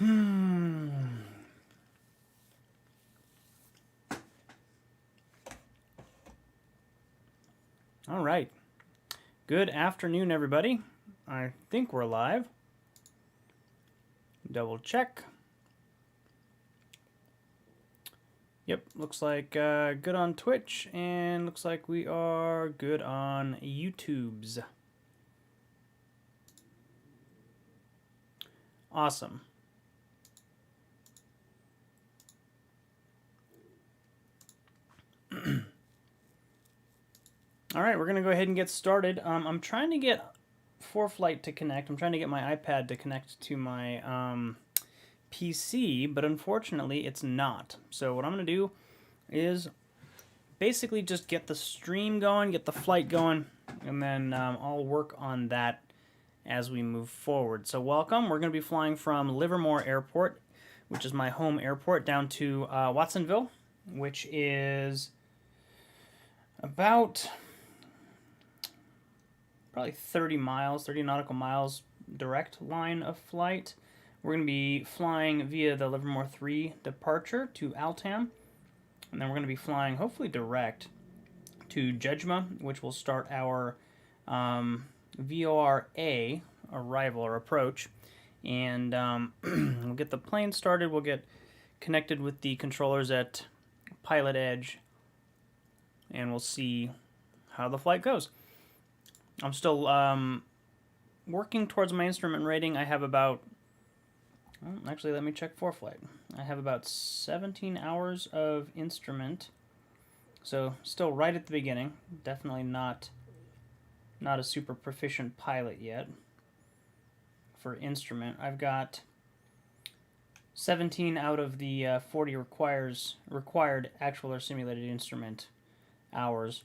All right. Good afternoon, everybody. I think we're live. Double check. Yep, looks like good on Twitch, and looks like we are good on YouTube's. Awesome. All right, we're going to go ahead and get started. I'm trying to get ForeFlight to connect. I'm trying to get my iPad to connect to my PC, but unfortunately it's not. So what I'm going to do is basically just get the stream going, get the flight going, and then I'll work on that as we move forward. So welcome. We're going to be flying from Livermore Airport, which is my home airport, down to Watsonville, which is about probably 30 miles, 30 nautical miles direct line of flight. We're going to be flying via the Livermore 3 departure to Altam, and then we're going to be flying hopefully direct to Dme, which will start our VOR-A arrival or approach, and we'll get the plane started. We'll get connected with the controllers at Pilot Edge, and we'll see how the flight goes. I'm still working towards my instrument rating. I have about, well, actually, let me check ForeFlight. I have about 17 hours of instrument, so still right at the beginning. Definitely not a super proficient pilot yet for instrument. I've got 17 out of the 40 required actual or simulated instrument hours.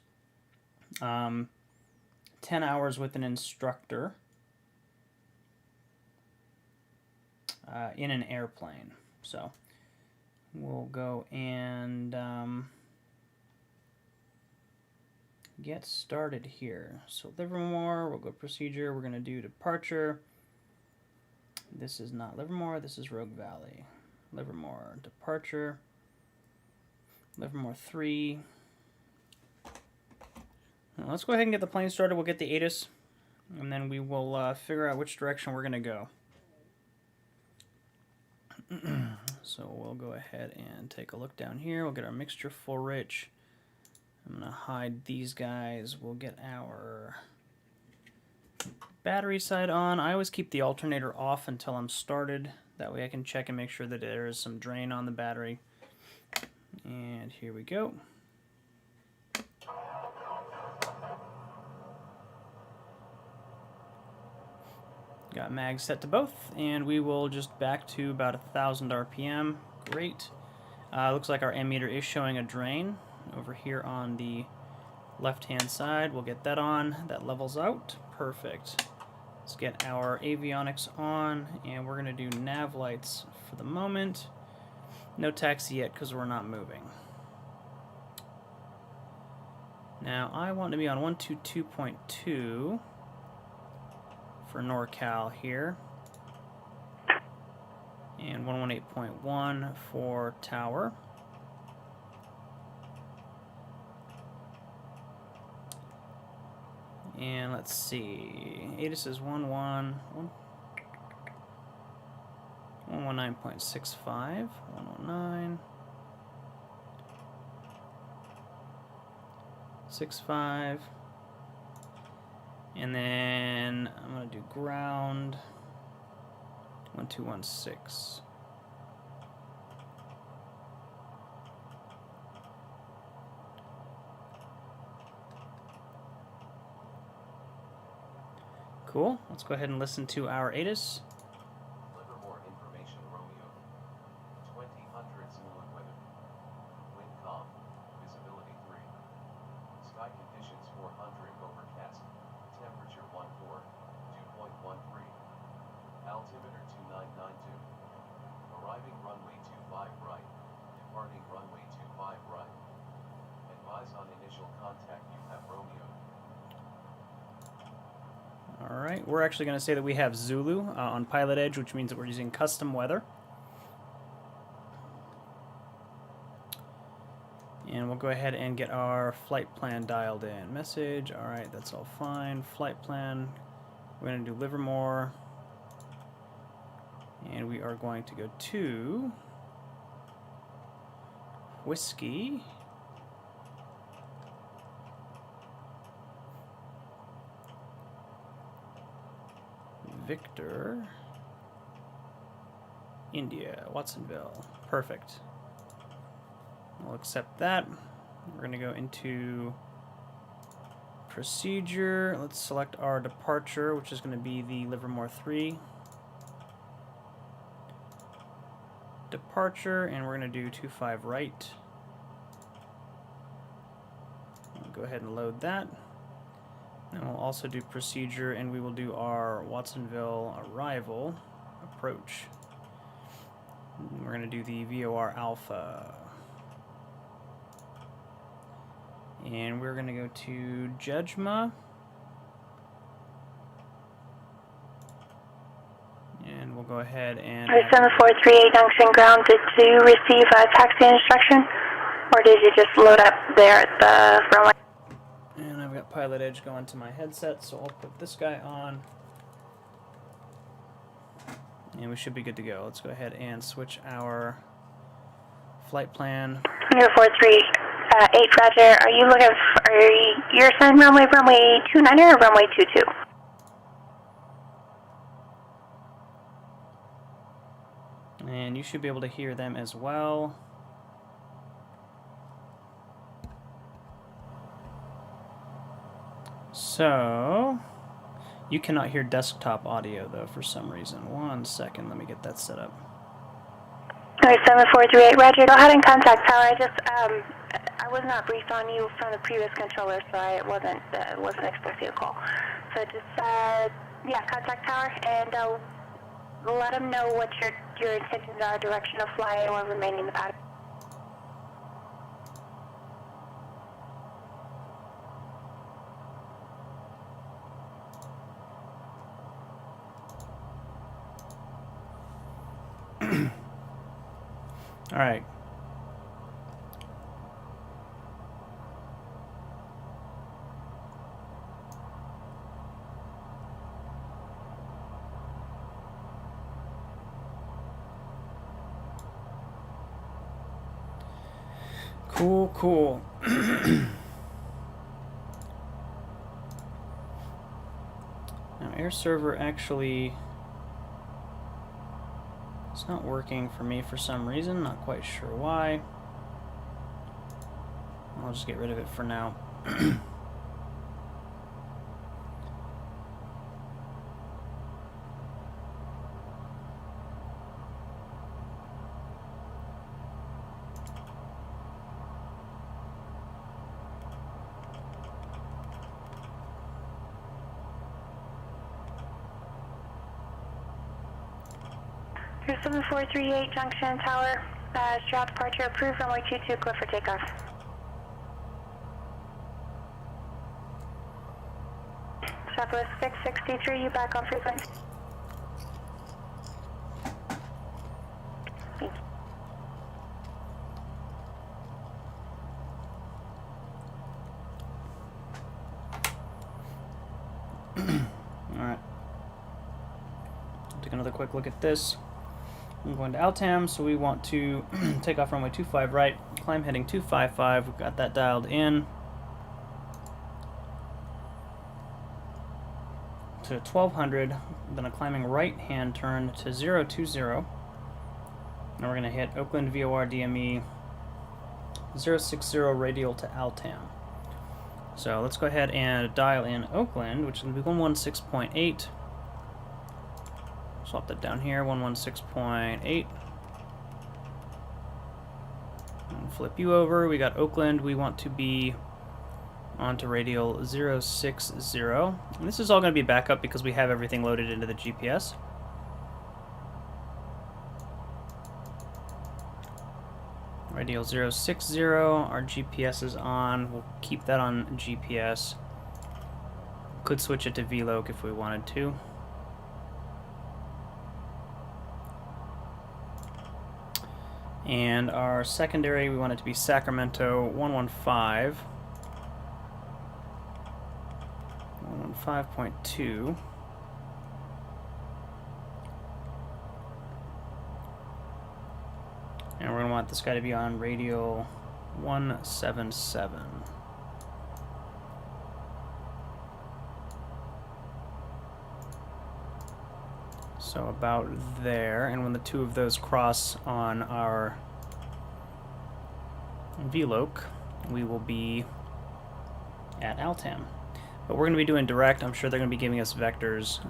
10 hours with an instructor in an airplane. So we'll go and get started here. So Livermore, we'll go procedure. We're going to do departure. This is not Livermore, this is Rogue Valley. Livermore departure. Livermore 3. Now, let's go ahead and get the plane started. We'll get the ATIS, and then we will figure out which direction we're going to go. So we'll go ahead and take a look down here. We'll get our mixture full rich. I'm going to hide these guys. We'll get our battery side on. I always keep the alternator off until I'm started. That way I can check and make sure that there is some drain on the battery. And here we go. Got mag set to both, and we will just back to about 1,000 RPM. Great. Looks like our ammeter is showing a drain over here on the left-hand side. We'll get that on. That levels out. Perfect. Let's get our avionics on, and we're going to do nav lights for the moment. No taxi yet because we're not moving. Now, I want to be on 122.2 for NorCal here, and 118.1 for Tower. And let's see, ATIS is 119.65, 119, 65. And then I'm going to do ground 1216. Cool. Let's go ahead and listen to our ATIS. Livermore information Romeo. 2000 Zulu weather. Wind calm. Visibility 3. Sky conditions 400 overcast. Temperature 14, 2.13. Altimeter 2992. Arriving runway 25 right. Departing runway 25 right. Advise on initial contact you have Romeo. All right, we're actually going to say that we have Zulu on Pilot Edge, which means that we're using custom weather. we'll go ahead and get our flight plan dialed in. Message, all right, that's all fine. Flight plan, we're going to do Livermore. And we are going to go to Whiskey. Victor. India, Watsonville. Perfect. We'll accept that. We're going to go into procedure. Let's select our departure, which is going to be the Livermore 3. Departure, and we're going to do 25 right. We'll go ahead and load that. And we'll also do procedure, and we will do our Watsonville arrival approach. And we're going to do the VOR Alpha. And we're going to go to Dme. And we'll go ahead and... 7438 Junction Ground, did you receive a taxi instruction? Or did you just load up there at the runway? And I've got Pilot Edge going to my headset, so I'll put this guy on. And we should be good to go. Let's go ahead and switch our flight plan. 7438 Roger, are you looking for your assigned runway 29 or runway 22? And you should be able to hear them as well. So, you cannot hear desktop audio though for some reason. 1 second, let me get that set up. 7438 Roger, go ahead and contact tower. I was not briefed on you from the previous controller, so I wasn't expecting a call. So just, yeah, contact tower and let them know what your intentions are, direction of flight, or remaining in the pattern. All right. Cool, cool. Now, Air Server actually... it's not working for me for some reason, not quite sure why. I'll just get rid of it for now. Here's 7438 Junction Tower, Stroud departure approved, runway 22, clear for takeoff. Southwest 663, you back on frequency. Thank you. Alright. Take another quick look at this. I'm going to LTAM, so we want to take off runway 25 right, climb heading 255. We've got that dialed in to 1200. Then a climbing right hand turn to 020. And we're going to hit Oakland VOR Dme 060 radial to LTAM. So let's go ahead and dial in Oakland, which is going to be 116.8. Swap that down here, 116.8. And flip you over. We got Oakland. We want to be onto radial 060. And this is all going to be backup because we have everything loaded into the GPS. Radial 060. Our GPS is on. We'll keep that on GPS. Could switch it to VLOC if we wanted to. And our secondary, we want it to be Sacramento 115. 115.2. And we're going to want this guy to be on radial 177. So about there, and when the two of those cross on our VLOC, we will be at Altam. But we're going to be doing direct. I'm sure they're going to be giving us vectors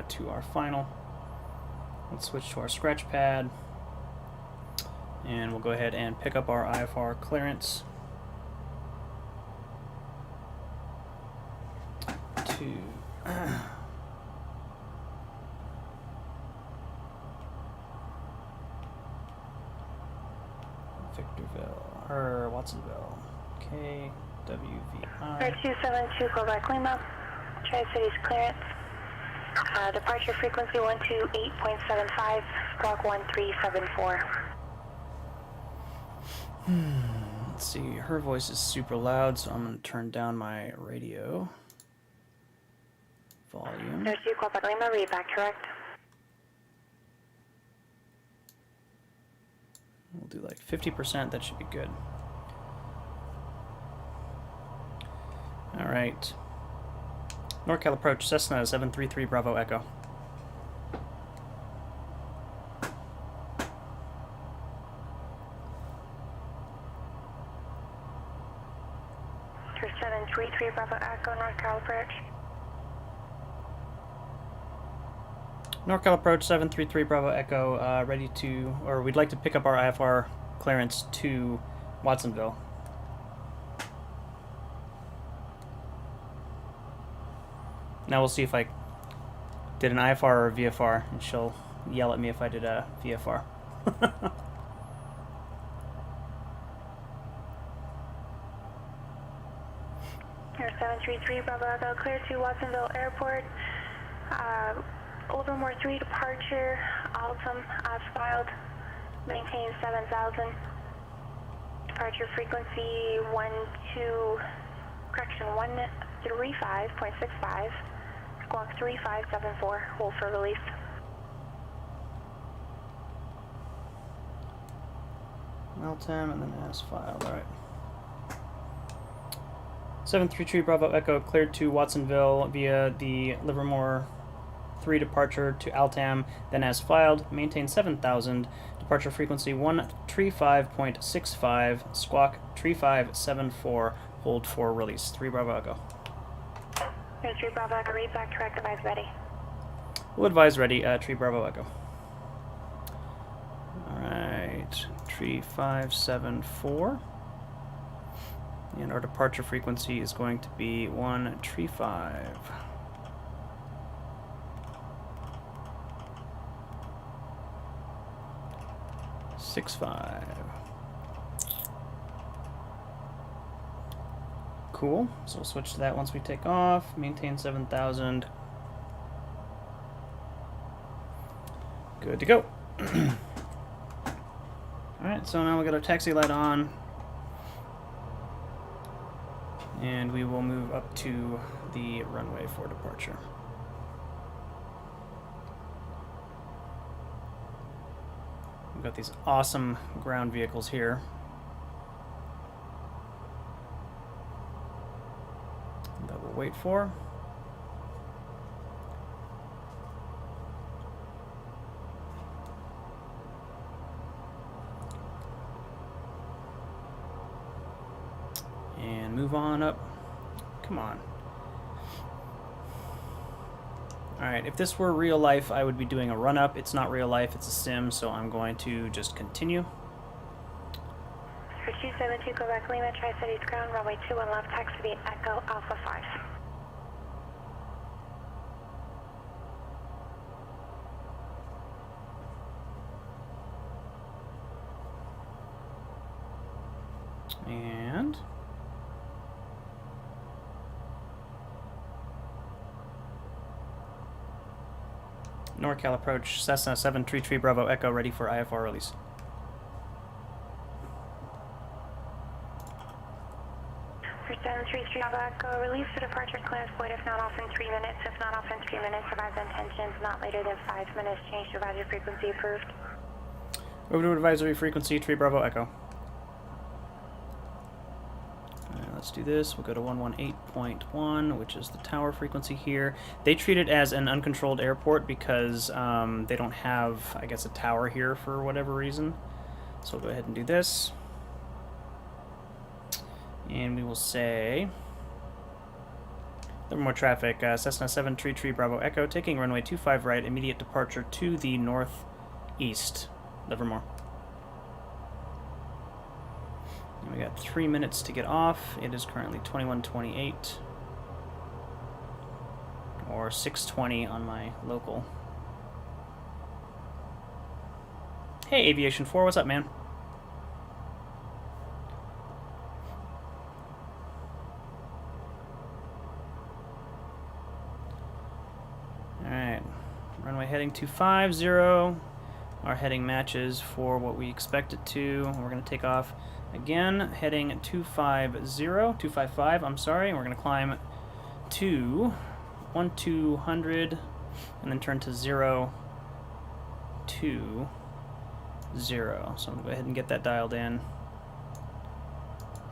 to our final. Let's switch to our scratch pad. And we'll go ahead and pick up our IFR clearance to Victorville, or Watsonville, KWVI. 272, go back Lima, Tri-Cities clearance. Departure frequency 128.75, squawk 1374. Let's see, her voice is super loud, so I'm going to turn down my radio volume. 2, go back Lima, read back correct. We'll do like 50%, that should be good. Alright. NorCal approach, Cessna 733 Bravo Echo. For 733 Bravo Echo, NorCal approach. NorCal approach 733 Bravo Echo, ready to, or we'd like to pick up our IFR clearance to Watsonville. Now we'll see if I did an IFR or a VFR, and she'll yell at me if I did a VFR. Here 733 Bravo Echo, clear to Watsonville Airport. Livermore 3 departure, Altam as filed, maintain 7,000. Departure frequency 135.65, squawk 3574, hold for release. Altam and then as filed, alright. 733 Bravo Echo cleared to Watsonville via the Livermore 3 departure to Altam, then as filed, maintain 7,000, departure frequency 135.65, squawk 3574, hold for release. 3 Bravo Echo. 3 Bravo Echo, read back correct, advise ready. We'll advise ready, 3 Bravo Echo. Alright, 3574. And our departure frequency is going to be 135. 65. Cool. So we'll switch to that once we take off. Maintain 7,000. Good to go. Alright, so now we got our taxi light on. And we will move up to the runway for departure. We've got these awesome ground vehicles here. That we'll wait for. And move on up. Come on. Alright, if this were real life, I would be doing a run-up. It's not real life, it's a sim, so I'm going to just continue. For 272, go back Lima, Tri-Cities ground, runway 21 left, taxi to Echo Alpha 5. And NorCal approach, Cessna 733 Bravo Echo, ready for IFR release. 3 Echo, release the departure clearance point if not off in 3 minutes. If not off in 3 minutes, advise intentions not later than 5 minutes. Change to advisory frequency approved. Over to advisory frequency, 3 Bravo Echo. Alright, let's do this. We'll go to 118.1, which is the tower frequency here. They treat it as an uncontrolled airport because they don't have, I guess, a tower here for whatever reason. So we'll go ahead and do this. And we will say Livermore traffic, Cessna 733 Bravo Echo, taking runway 25 right, immediate departure to the northeast, Livermore. And we got 3 minutes to get off. It is currently 21:28 or 6:20 on my local. Hey, Aviation 4, what's up, man? Alright, runway heading 250. Our heading matches for what we expect it to. We're going to take off again, heading 255, I'm sorry. And we're going to climb to 1200 and then turn to 020. So I'm going to go ahead and get that dialed in.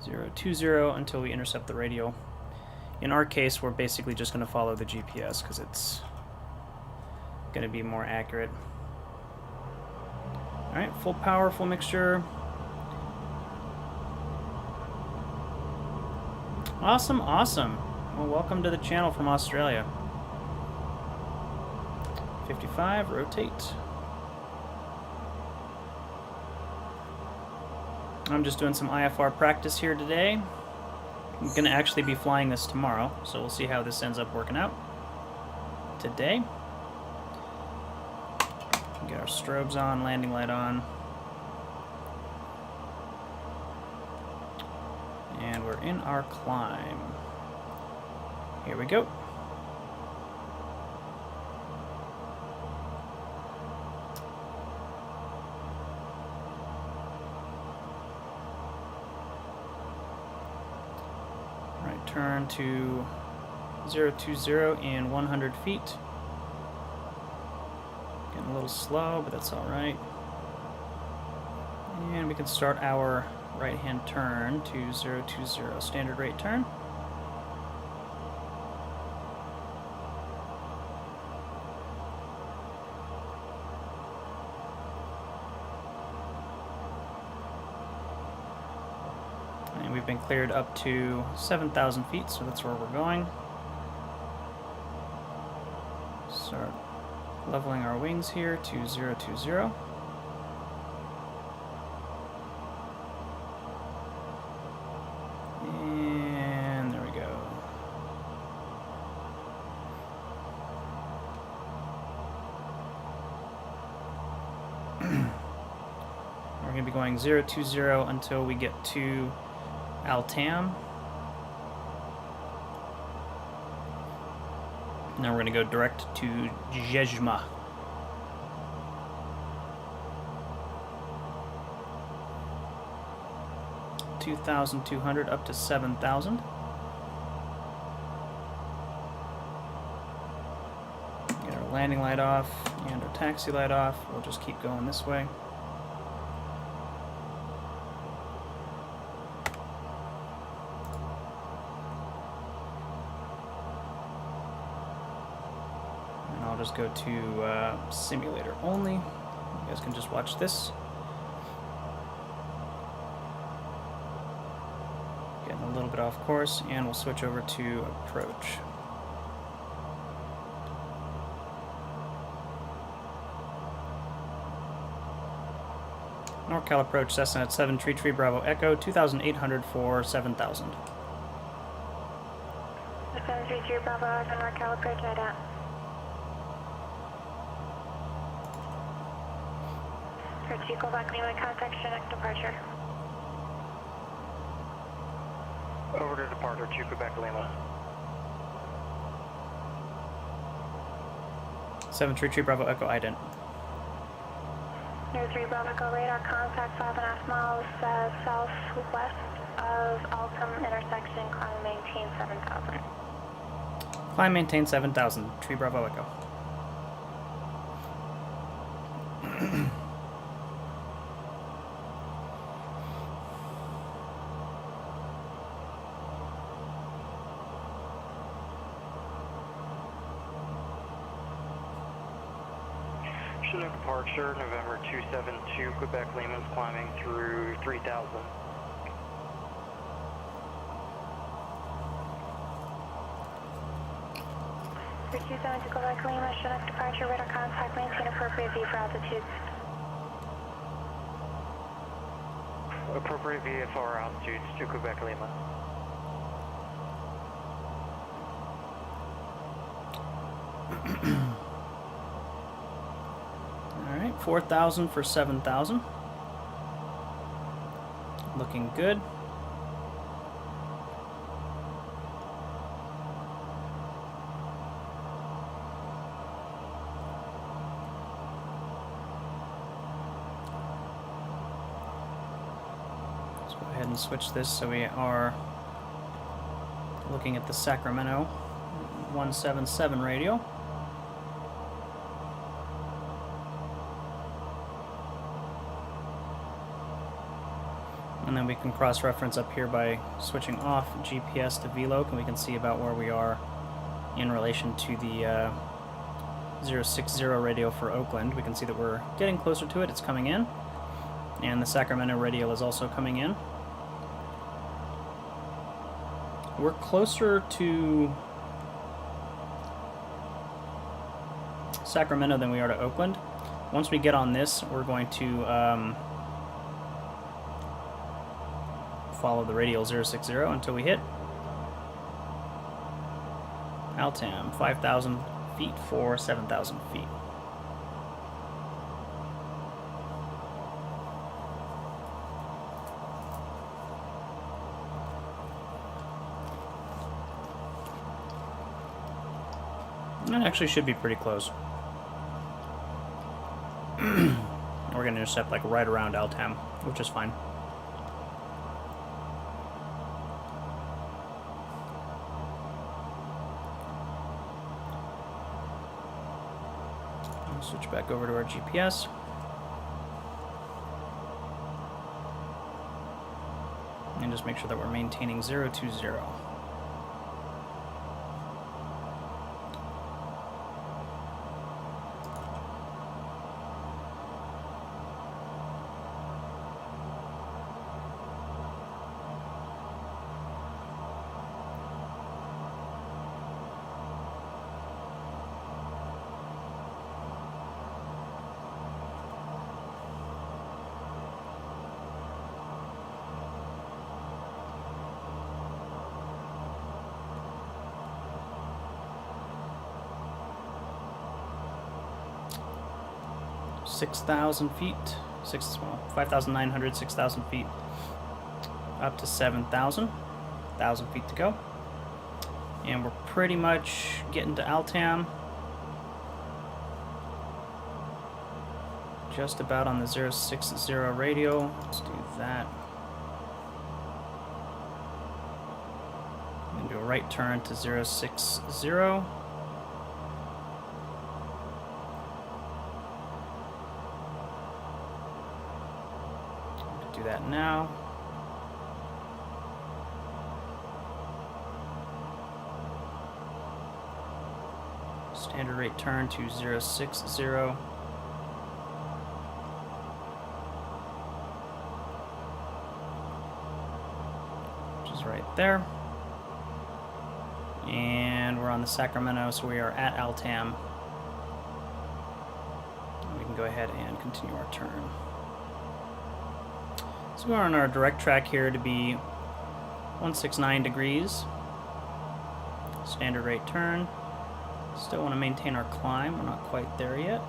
020 until we intercept the radio. In our case, we're basically just going to follow the GPS because it's going to be more accurate. Alright, full power, full mixture. Awesome, awesome. Well, welcome to the channel from Australia. 55, rotate. I'm just doing some IFR practice here today. I'm going to actually be flying this tomorrow, so we'll see how this ends up working out today. Get our strobes on, landing light on. And we're in our climb. Here we go. Right, turn to 020 in 100 feet. Getting a little slow, but that's alright. And we can start our right-hand turn to 020, standard rate turn. And we've been cleared up to 7,000 feet, so that's where we're going. Start leveling our wings here to 020. And there we go. We're going to be going 020 until we get to Altam. Now we're going to go direct to Jejma. $2,200 up to 7,000. Get our landing light off and our taxi light off. We'll just keep going this way. Just go to simulator only. You guys can just watch this. Getting a little bit off course, and we'll switch over to approach. NorCal approach, Cessna at 733 Bravo Echo, 2,800 for 7,000. 733 Bravo Echo, NorCal approach, right out. Chico back Lima, contact Chinook departure. Over to departure, Chico back Lima. 733 Bravo Echo, ident. 3 Bravo Echo radar contact 5.5 miles southwest of Altum intersection, climb maintain 7,000. Climb maintain 7,000. Tree Bravo Echo. Chinook departure, November 272, Quebec Lehman's climbing through 3,000. For 272 Quebec Lima, Chinook departure, radar contact, maintain appropriate V for altitude. Appropriate VFR altitudes to Quebec Lima. Alright, 4,000 for 7,000. Looking good. Let's go ahead and switch this so we are looking at the Sacramento 177 radio. And then we can cross-reference up here by switching off GPS to VLOC, and we can see about where we are in relation to the 060 radio for Oakland. We can see that we're getting closer to it. It's coming in. And the Sacramento radio is also coming in. We're closer to Sacramento than we are to Oakland. Once we get on this, we're going to follow the radial 060 until we hit Altam, 5,000 feet for 7,000 feet. That actually should be pretty close. We're going to intercept like right around Altam, which is fine. I'll switch back over to our GPS. And just make sure that we're maintaining 020. $6,000 feet, 5,900, 6,000 feet, up to 7,000, 1,000 feet to go, and we're pretty much getting to Altam, just about on the 060 radio. Let's do that. I'm going to do a right turn to 060. Do that now. Standard rate turn to 060. Which is right there. And we're on the Sacramento, so we are at Altam. We can go ahead and continue our turn. So we're on our direct track here to be 169 degrees. Standard rate turn. Still want to maintain our climb. We're not quite there yet.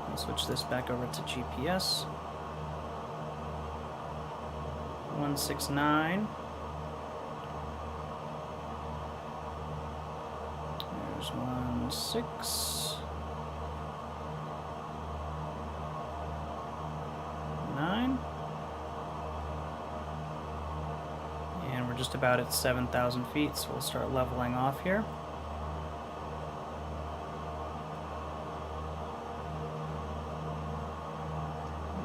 I'll switch this back over to GPS. 169. There's 16. just about at 7,000 feet, so we'll start leveling off here.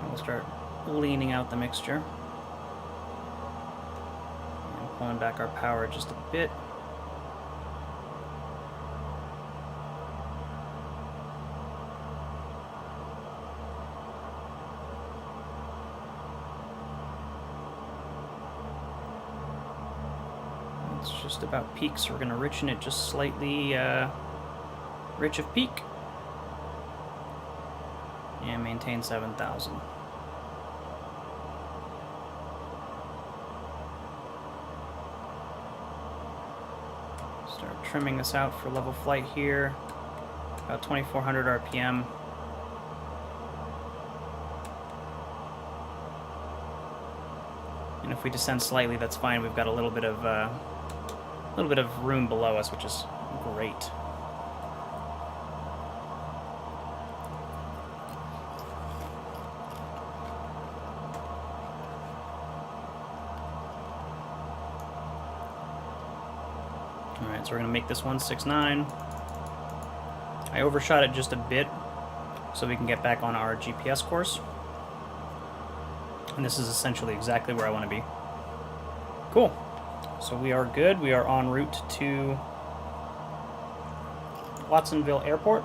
We'll start leaning out the mixture. And pulling back our power just a bit. It's just about peak, so we're going to richen it just slightly rich of peak. And maintain 7,000. Start trimming this out for level flight here. About 2,400 RPM. And if we descend slightly, that's fine. We've got a little bit of room below us, which is great. Alright, so we're going to make this 169. I overshot it just a bit so we can get back on our GPS course. And this is essentially exactly where I want to be. Cool. So we are good. We are en route to Watsonville Airport.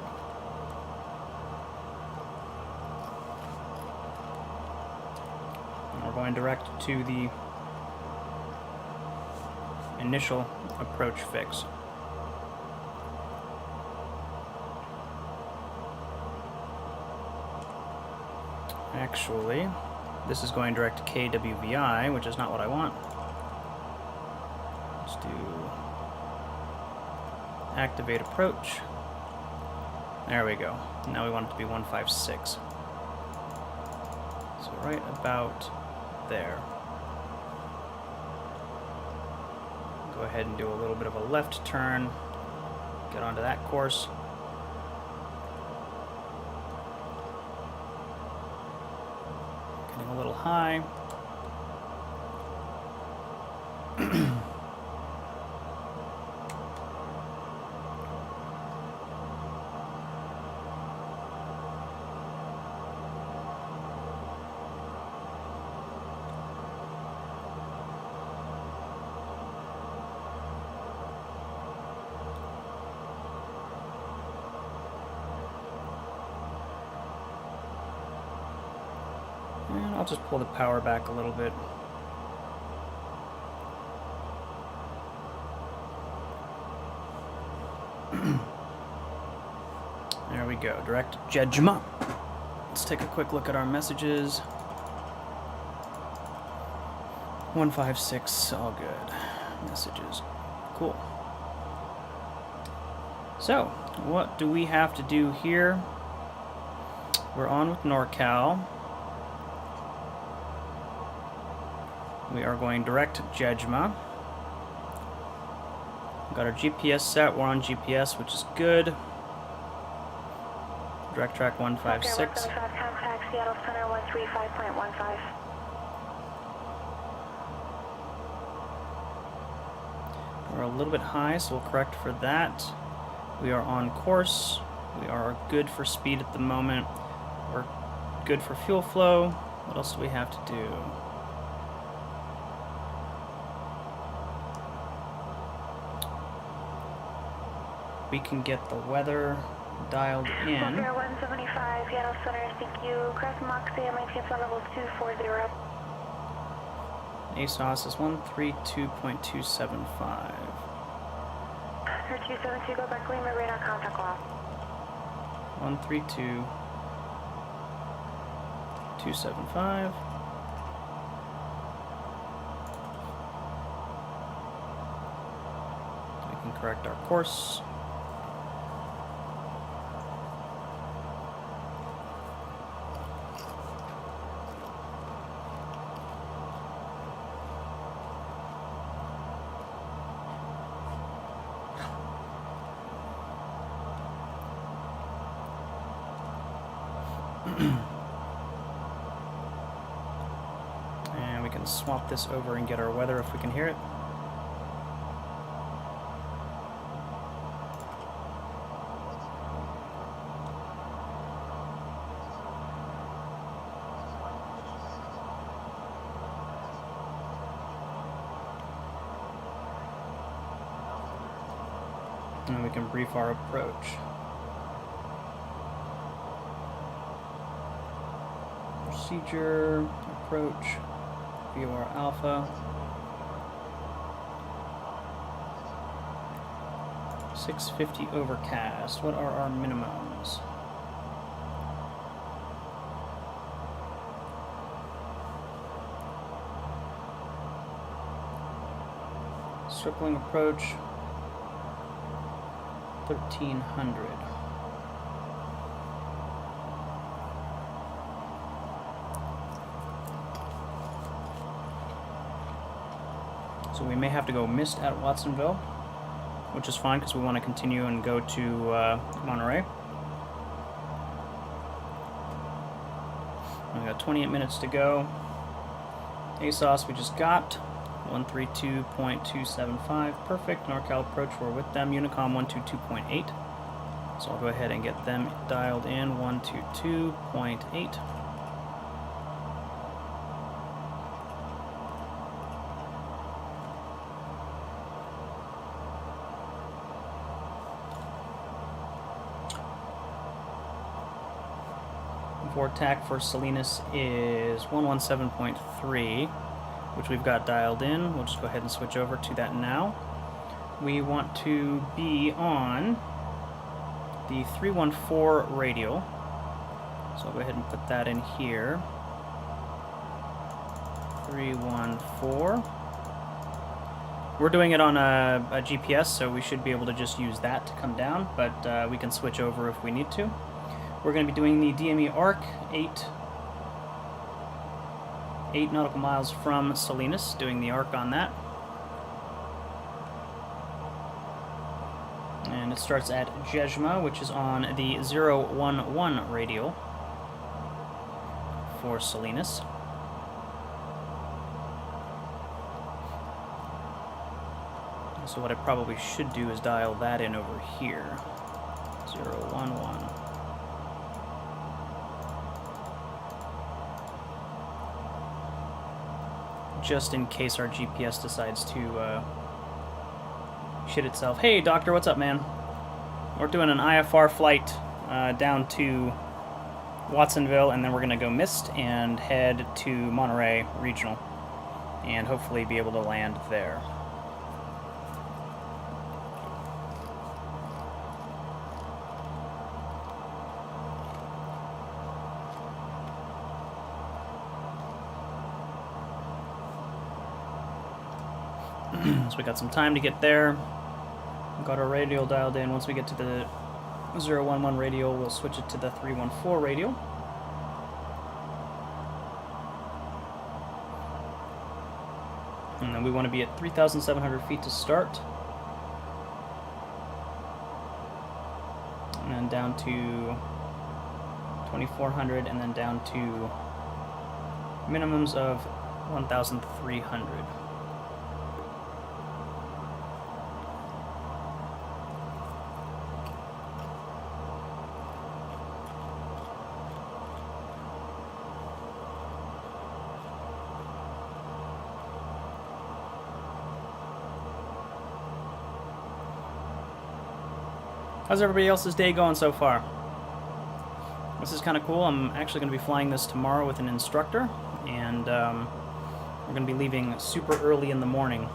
And we're going direct to the initial approach fix. Actually, this is going direct to KWVI, which is not what I want. Let's do activate approach. There we go. Now we want it to be 156. So right about there. Go ahead and do a little bit of a left turn. Get onto that course. Getting a little high. And I'll just pull the power back a little bit. There we go, direct judgment. Let's take a quick look at our messages. 156, all good. Messages, cool. So, what do we have to do here? We're on with NorCal. We are going direct Jejma. Got our GPS set. We're on GPS, which is good. Direct track 156. Okay, 175, contact Seattle Center 135.15. We're a little bit high, so we'll correct for that. We are on course. We are good for speed at the moment. We're good for fuel flow. What else do we have to do? We can get the weather dialed in. Okay, 175, Seattle Center, thank you. Crest Moxie, maintain flight level 240. ASOS is 132.275. Air 272, go back Lima, radar contact lost. 132.275. We can correct our course. And we can swap this over and get our weather if we can hear it. And we can brief our approach. Procedure, approach, VOR Alpha. 650 overcast. What are our minimums? Circling approach, 1300. So we may have to go missed at Watsonville, which is fine because we want to continue and go to Monterey. We got 28 minutes to go. ASOS we just got 132.275, perfect. NorCal approach, we're with them. Unicom 122.8. So I'll go ahead and get them dialed in. 122.8. VOR-TAC for Salinas is 117.3, which we've got dialed in. We'll just go ahead and switch over to that now. We want to be on the 314 radial. So I'll go ahead and put that in here. 314. We're doing it on a GPS, so we should be able to just use that to come down, but we can switch over if we need to. We're going to be doing the Dme Arc, 8 nautical miles from Salinas, doing the arc on that. And it starts at Jejma, which is on the 011 radial for Salinas. So what I probably should do is dial that in over here. 011. Just in case our GPS decides to shit itself. Hey, doctor, what's up, man? We're doing an IFR flight down to Watsonville, and then we're going to go mist and head to Monterrey Regional, and hopefully be able to land there. So we got some time to get there. We've got our radial dialed in. Once we get to the 011 radial, we'll switch it to the 314 radial. And then we want to be at 3,700 feet to start. And then down to 2,400, and then down to minimums of 1,300. How's everybody else's day going so far? This is kind of cool. I'm actually going to be flying this tomorrow with an instructor, and we're going to be leaving super early in the morning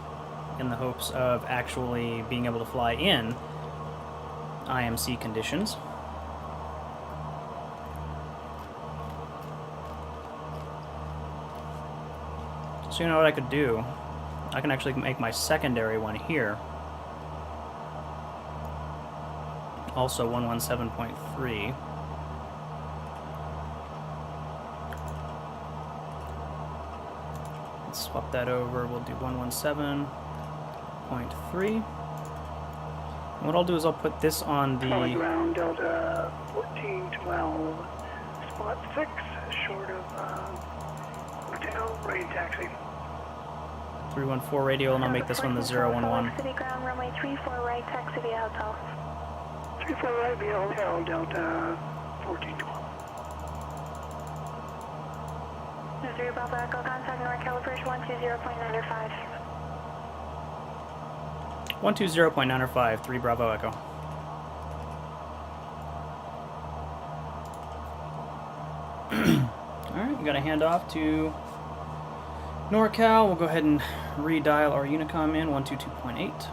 in the hopes of actually being able to fly in IMC conditions. So you know what I could do? I can actually make my secondary one here. Also 117.3. Let's swap that over. We'll do 117.3. And what I'll do is I'll put this on the ground Delta 1412, spot 6, short of hotel, ready taxi. 314 radial, and I'll make this one the 011. City ground runway 34 right, taxi via hotel. 34 right via hotel, Delta 1412. Missouri Bravo Echo, contact NorCal approach 120.95. 120.905, 3 Bravo Echo. Alright, we got a handoff to NorCal. We'll go ahead and redial our Unicom in, 122.8.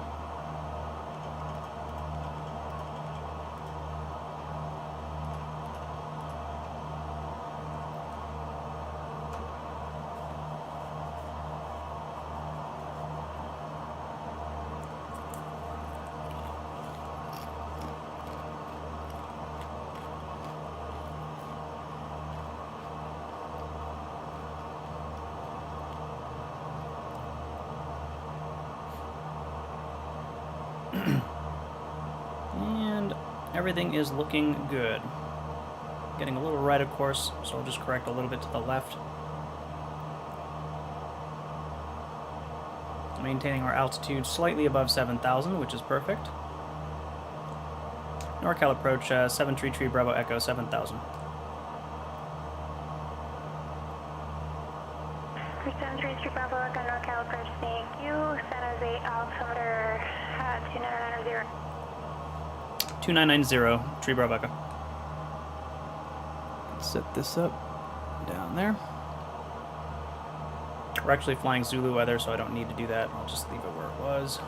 And everything is looking good. Getting a little right, of course, so I'll just correct a little bit to the left. Maintaining our altitude slightly above 7,000, which is perfect. NorCal approach, 733 Bravo Echo, 7,000. 733 Bravo Echo, NorCal approach, thank you. San Jose altimeter 2990. 2990, Tree Bravo Echo. Set this up down there. We're actually flying Zulu weather, so I don't need to do that. I'll just leave it where it was.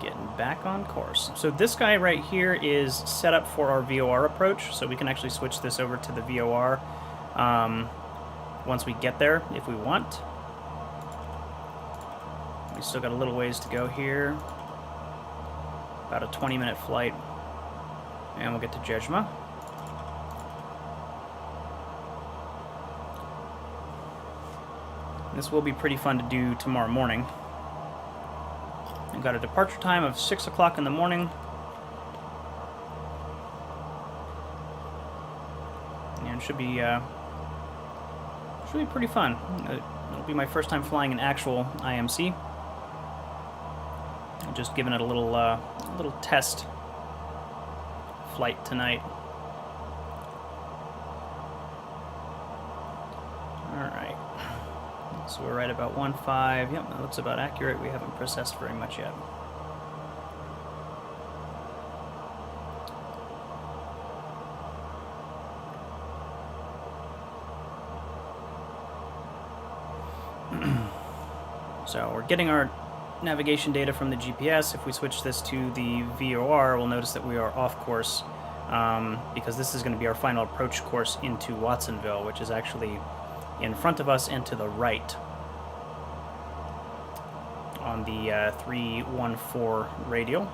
Getting back on course. So this guy right here is set up for our VOR approach, so we can actually switch this over to the VOR once we get there, if we want. We still got a little ways to go here. About a 20-minute flight, and we'll get to Jejma. This will be pretty fun to do tomorrow morning. We've got a departure time of 6 o'clock in the morning. And it should be pretty fun. It'll be my first time flying an actual IMC. I'm just giving it a little test flight tonight. Alright. So we're right about 1.5. Yep, that looks about accurate. We haven't processed very much yet. So we're getting our navigation data from the GPS. If we switch this to the VOR, we'll notice that we are off course because this is going to be our final approach course into Watsonville, which is actually in front of us and to the right on the 314 radial.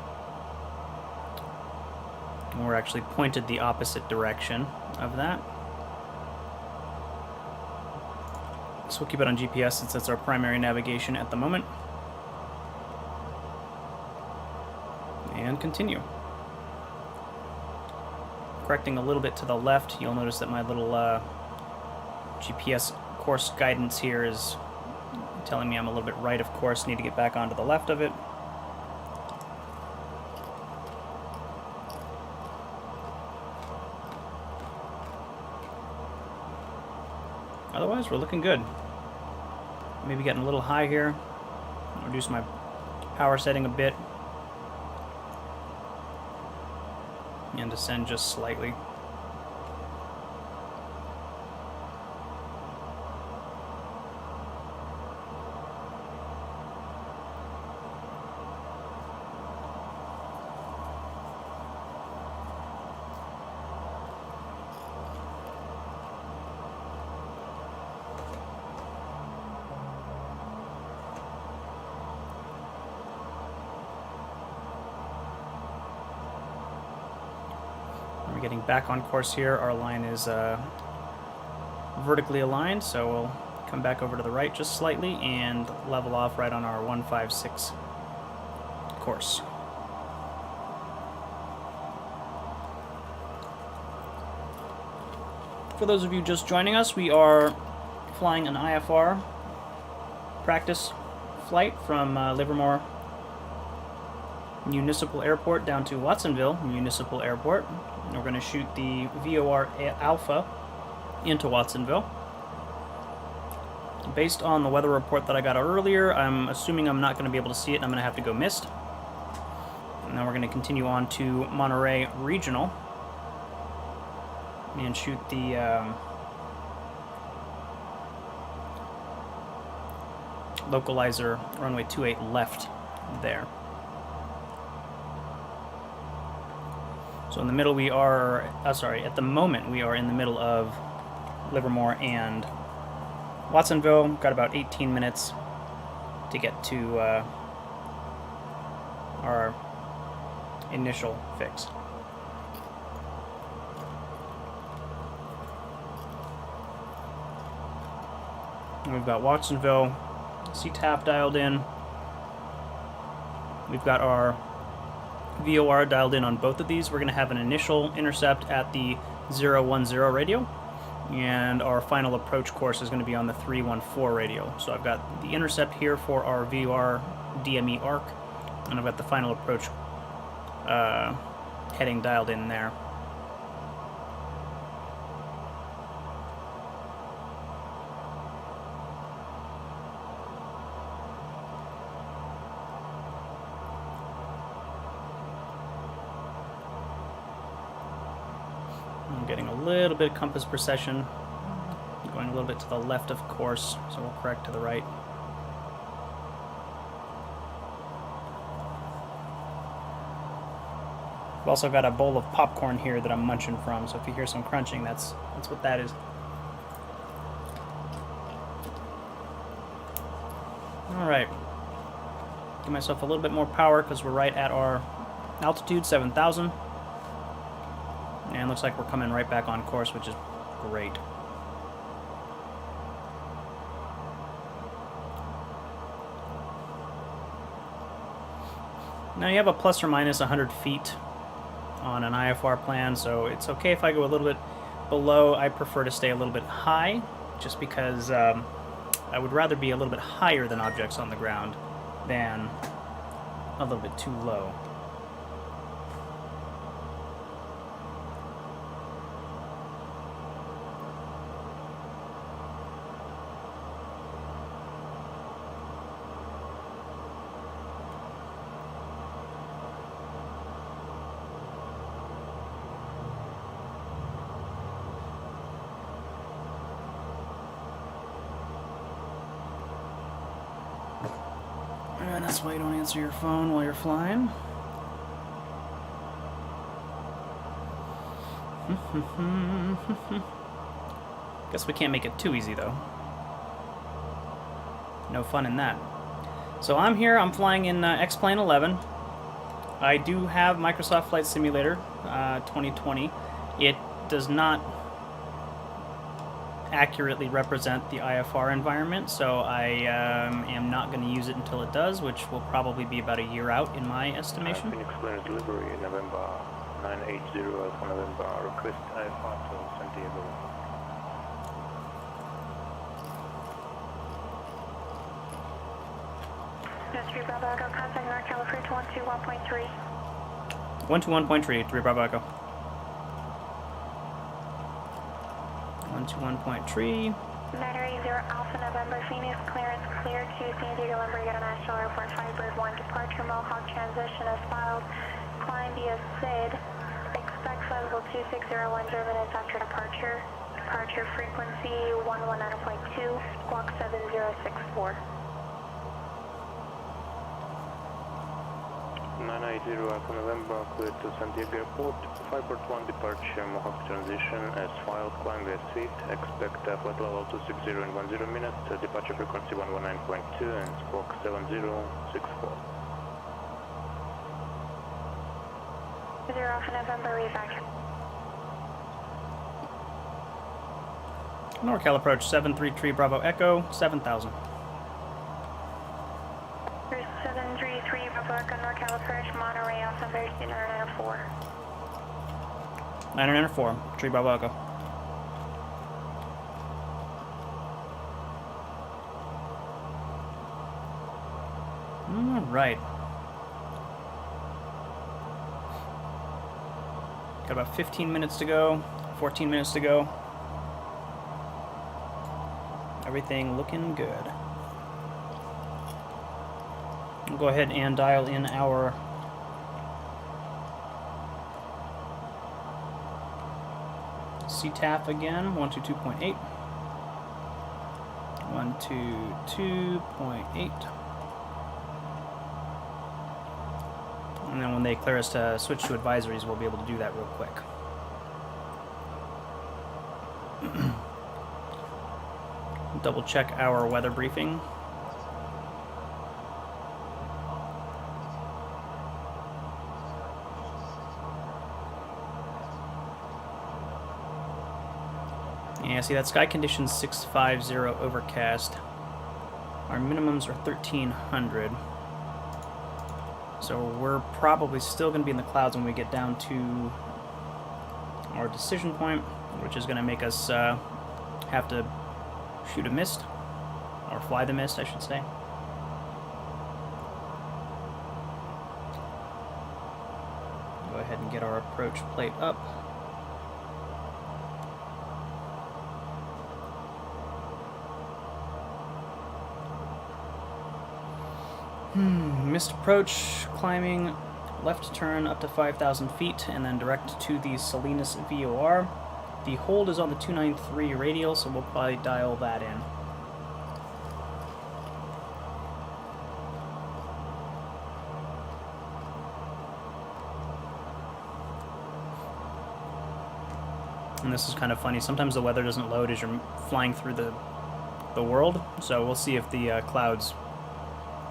And we're actually pointed the opposite direction of that. So we'll keep it on GPS since that's our primary navigation at the moment. And continue. Correcting a little bit to the left, you'll notice that my little GPS course guidance here is telling me I'm a little bit right of course, need to get back onto the left of it. Otherwise, we're looking good. Maybe getting a little high here. Reduce my power setting a bit. And descend just slightly. We're getting back on course here. Our line is vertically aligned, so we'll come back over to the right just slightly and level off right on our 156 course. For those of you just joining us, we are flying an IFR practice flight from Livermore Municipal Airport down to Watsonville Municipal Airport. We're going to shoot the VOR Alpha into Watsonville. Based on the weather report that I got earlier, I'm assuming I'm not going to be able to see it, and I'm going to have to go missed. And then we're going to continue on to Monterrey Regional and shoot the localizer runway 28 left there. So in the middle we are, at the moment we are in the middle of Livermore and Watsonville. Got about 18 minutes to get to our initial fix. And we've got Watsonville CTAP dialed in. We've got our VOR dialed in on both of these. We're going to have an initial intercept at the 010 radio, and our final approach course is going to be on the 314 radio. So I've got the intercept here for our VOR Dme Arc, and I've got the final approach heading dialed in there. I'm getting a little bit of compass precession, going a little bit to the left of course, so we'll correct to the right. I've also got a bowl of popcorn here that I'm munching from, so if you hear some crunching, that's what that is. Alright, give myself a little bit more power because we're right at our altitude, 7,000. And looks like we're coming right back on course, which is great. Now you have a plus or minus 100 feet on an IFR plan, so it's okay if I go a little bit below. I prefer to stay a little bit high, just because I would rather be a little bit higher than objects on the ground than a little bit too low. And that's why you don't answer your phone while you're flying. Guess we can't make it too easy though. No fun in that. So I'm here, I'm flying in X-Plane 11. I do have Microsoft Flight Simulator 2020. It does not accurately represent the IFR environment, so I am not going to use it until it does, which will probably be about a year out in my estimation. Phoenix Clearance delivery, November 980 Alpha November, request IFR to San Diego. Three Bravo Echo, contact North California 121.3. 121.3, 3 Bravo Echo. 121.3. Monterrey 0 Alpha November, Phoenix clearance clear to San Diego Lumber International Airport, Firebird 1 departure, Mohawk transition as filed, climb via SID, expect flight level 2601 0 minutes after departure, departure frequency 119.2, squawk 7064. 980 Alpha November, clear to San Diego Airport, Firebird 1 departure, Mohawk transition as filed, climb via SID, expect flight level 260 in 10 minutes, departure frequency 119.2 and squawk 7064. 0 Alpha November, reback. NorCal approach 733 Bravo Echo, 7,000. 733 Bravo Echo, NorCal approach, Monterey, Alpha Bears 994. 994, 3 Bravo Echo. Alright. Got about 15 minutes to go, 14 minutes to go. Everything looking good. We'll go ahead and dial in our CTAF again, 122.8. 122.8. And then when they clear us to switch to advisories, we'll be able to do that real quick. Double check our weather briefing. Yeah, see that sky conditions 650 overcast. Our minimums are 1300. So we're probably still going to be in the clouds when we get down to our decision point, which is going to make us have to shoot a mist, or fly the mist, I should say. Go ahead and get our approach plate up. Missed approach, climbing, left turn up to 5,000 feet, and then direct to the Salinas VOR. The hold is on the 293 radial, so we'll probably dial that in. And this is kind of funny. Sometimes the weather doesn't load as you're flying through the world, so we'll see if the clouds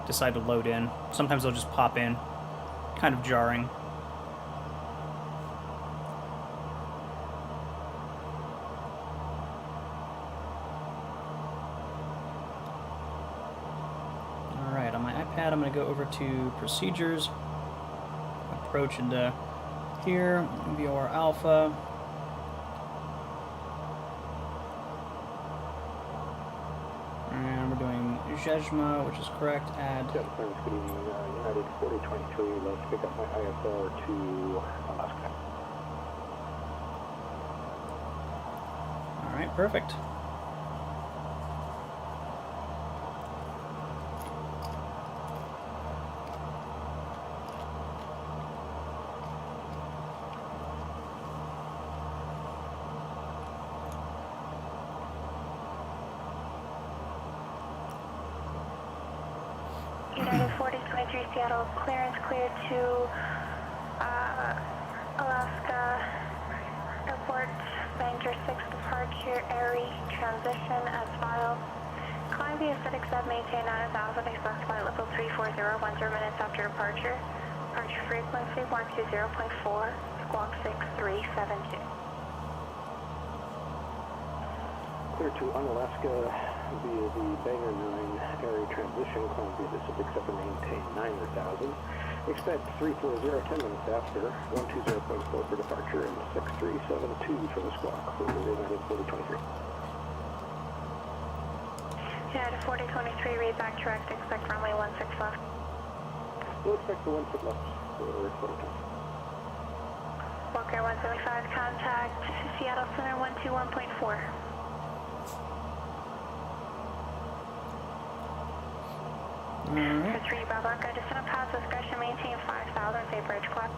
decide to load in. Sometimes they'll just pop in, kind of jarring. Alright, on my iPad I'm going to go over to procedures, approach into here, VOR Alpha. And we're doing Jejma, which is correct, add. Good evening, United 4023, let's pick up my IFR to Alaska. Alright, perfect. United 4023 Seattle, clearance cleared to Alaska Airport, Banker 6 departure, ARRY transition as filed. Climb via FedEx sub, maintain 9000, expect flight level 340, 10 minutes after departure. Departure frequency 120.4, squawk 6372. Clear to Unalaska via the Banger 9 area transition, climb via the Pacific 7, maintain 9000. Expect 340, 10 minutes after, 120.4 for departure, and 6372 for the squawk for United 4023. United 4023, read back direct, expect runway 16 left. We'll expect the 1 foot left for photo. Walker 175, contact Seattle Center 121.4. Alright. 3 Bravo, go to center pass, discretion, maintain 5000, say bridge clock.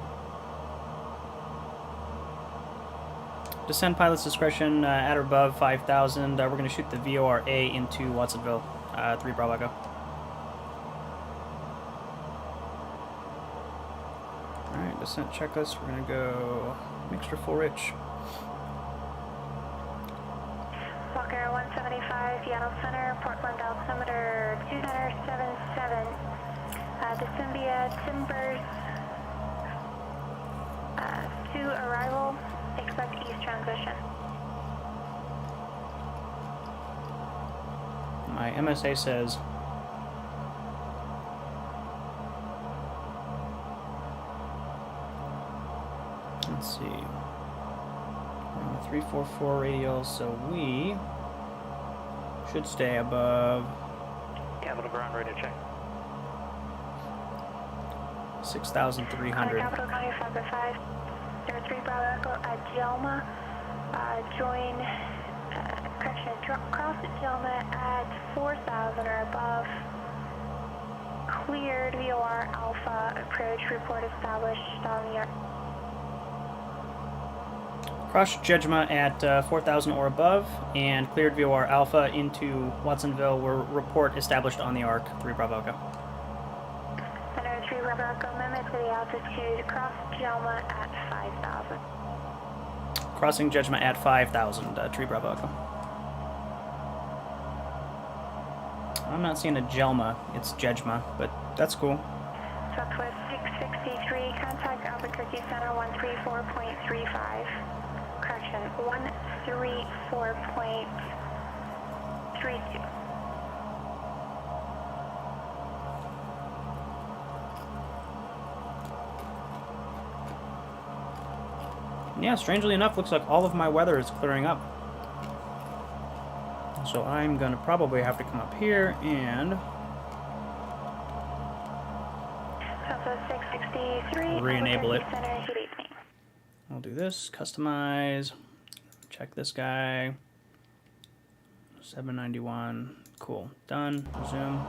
Descend pilot's discretion at or above 5,000. We're going to shoot the VOR-A into Watsonville. 3 Bravo, go. Alright, descent checklist. We're going to go mixture full rich. Walker 175, Seattle Center, Portland altimeter 2977. Descend via Timbers to arrival, expect east transition. My MSA says let's see. We're on a 344 radial, so we should stay above Capital ground ready to check. 6,300. Capital County 505, 03 Bravo Echo at Jelma. Join, correction, cross Dme at 4,000 or above. Cleared VOR Alpha approach report established on the Arc. Cross Jejma at 4,000 or above, and cleared VOR Alpha into Watsonville. Will report established on the Arc. 3 Bravo Echo. Center 3 Bravo Echo, amendment to the altitude. Cross Jejma at 5,000. Crossing Jejma at 5,000. 3 Bravo Echo. I'm not seeing a Jelma. It's Jejma, but that's cool. Southwest 663, contact Albuquerque Center 134.35. Correction, 134.32. Yeah, strangely enough, looks like all of my weather is clearing up. So I'm going to probably have to come up here and Southwest 663, re-enable it. Center 218. I'll do this, customize, check this guy, 791, cool, done, resume,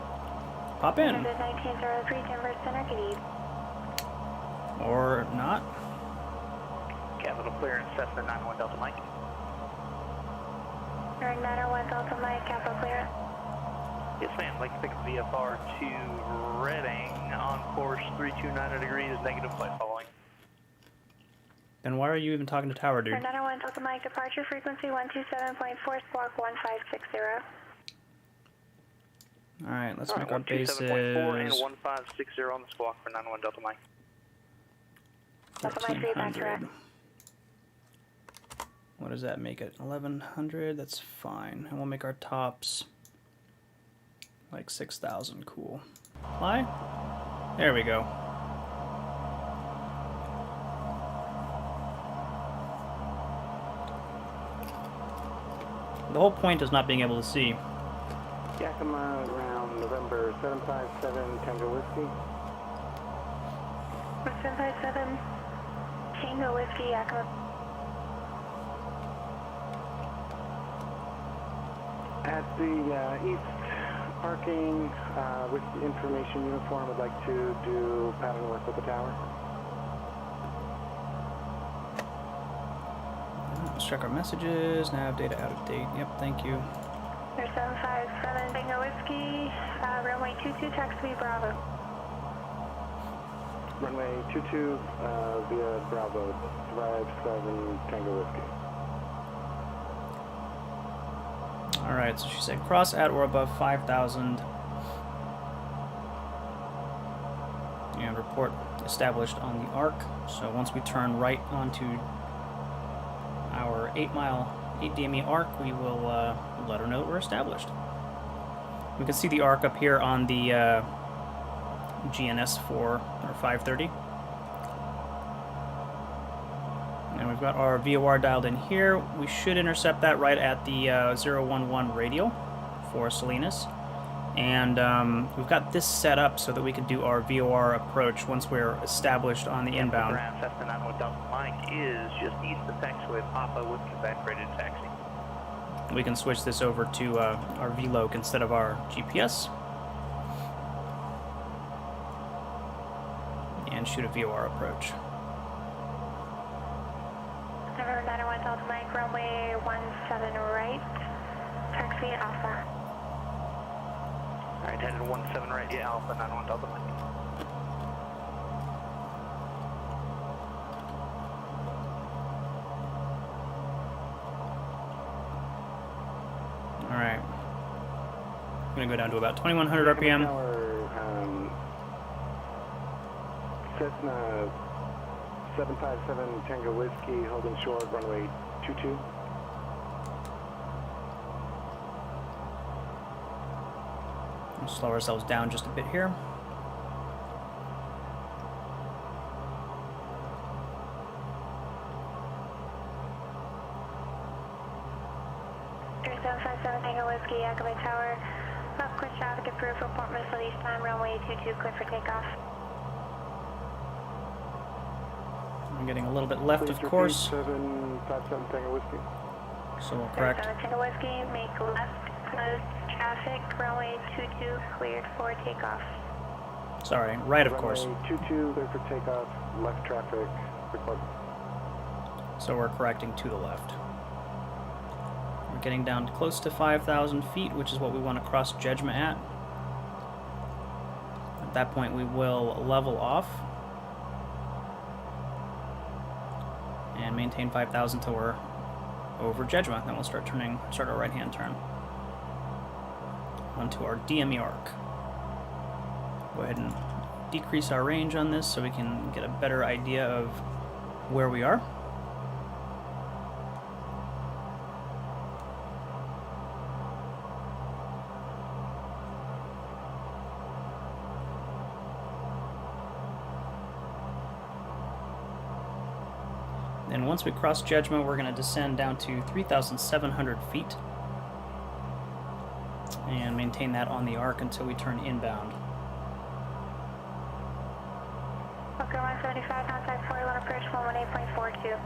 pop in, 1903, Denver Center, good evening. or not. Capital Clearance, Cessna 91 Delta Mike. 901 Delta Mike, Capital Clearance. Yes, ma'am. Like to pick up VFR to Reading on course 329 degrees, negative flight following. Then why are you even talking to tower, dude? 901 Delta Mike, departure frequency 127.4, squawk 1560. Alright, let's make our 127.4 bases and 1560 on the squawk for 91 Delta Mike. Delta Mike 3 back to 1400. What does that make it? 1100, that's fine. And we'll make our tops like 6,000, cool. Fly? There we go. The whole point is not being able to see. Yakima around November 757 Tango Whiskey. 757 Tango Whiskey, Yakima. At the east parking with the information uniform, would like to do pattern work with the tower. Let's check our messages. Nav data out of date. Yep, thank you. There's 757 Tango Whiskey, runway 22, taxi Bravo. Runway 22 via Bravo, 57 Tango Whiskey. Alright, so she said cross at or above 5,000. And report established on the arc. So once we turn right onto our 8 Dme Arc, we will let her know that we're established. We can see the arc up here on the GNS 4 or 530. And we've got our VOR dialed in here. We should intercept that right at the 011 radial for Salinas. And we've got this set up so that we can do our VOR approach once we're established on the inbound. Cessna 91 Delta Mike is just east of taxiway Papa with Quebec rated taxi. We can switch this over to our VLOC instead of our GPS. And shoot a VOR approach. November 901 Delta Mike, runway 17 right, taxi Alpha. Alright, headed 17 right, yeah, Alpha 91 Delta Mike. Alright. I'm going to go down to about 2100 RPM. Tower, Cessna 757 Tango Whiskey, holding short, runway 22. We'll slow ourselves down just a bit here. There's 757 Tango Whiskey, Yakima Tower. Left clear traffic approved, report missile east time, runway 22, clear for takeoff. I'm getting a little bit left, of Please course. repeat 757 Tango Whiskey. So we'll correct. Tango Whiskey, make left, close traffic, runway 22, cleared for takeoff. Sorry, right of course. Runway 22, cleared for takeoff, left traffic, report. So we're correcting to the left. We're getting down close to 5,000 feet, which is what we want to cross Dme at. At that point we will level off and maintain 5,000 till we're over Dme. Then we'll start our right-hand turn onto our Dme Arc. Go ahead and decrease our range on this so we can get a better idea of where we are. And once we cross Dme, we're going to descend down to 3,700 feet and maintain that on the arc until we turn inbound. Okay, 175, contact 41, approach 118.42.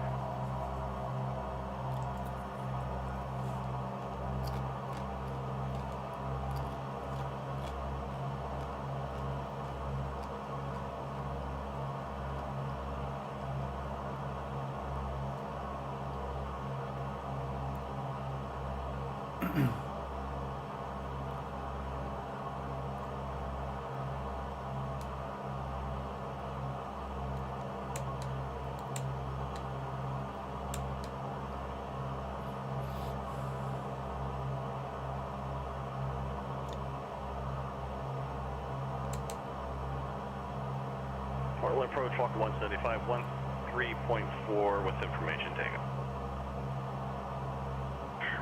Portland approach, walk 175, 13.4 with information taken.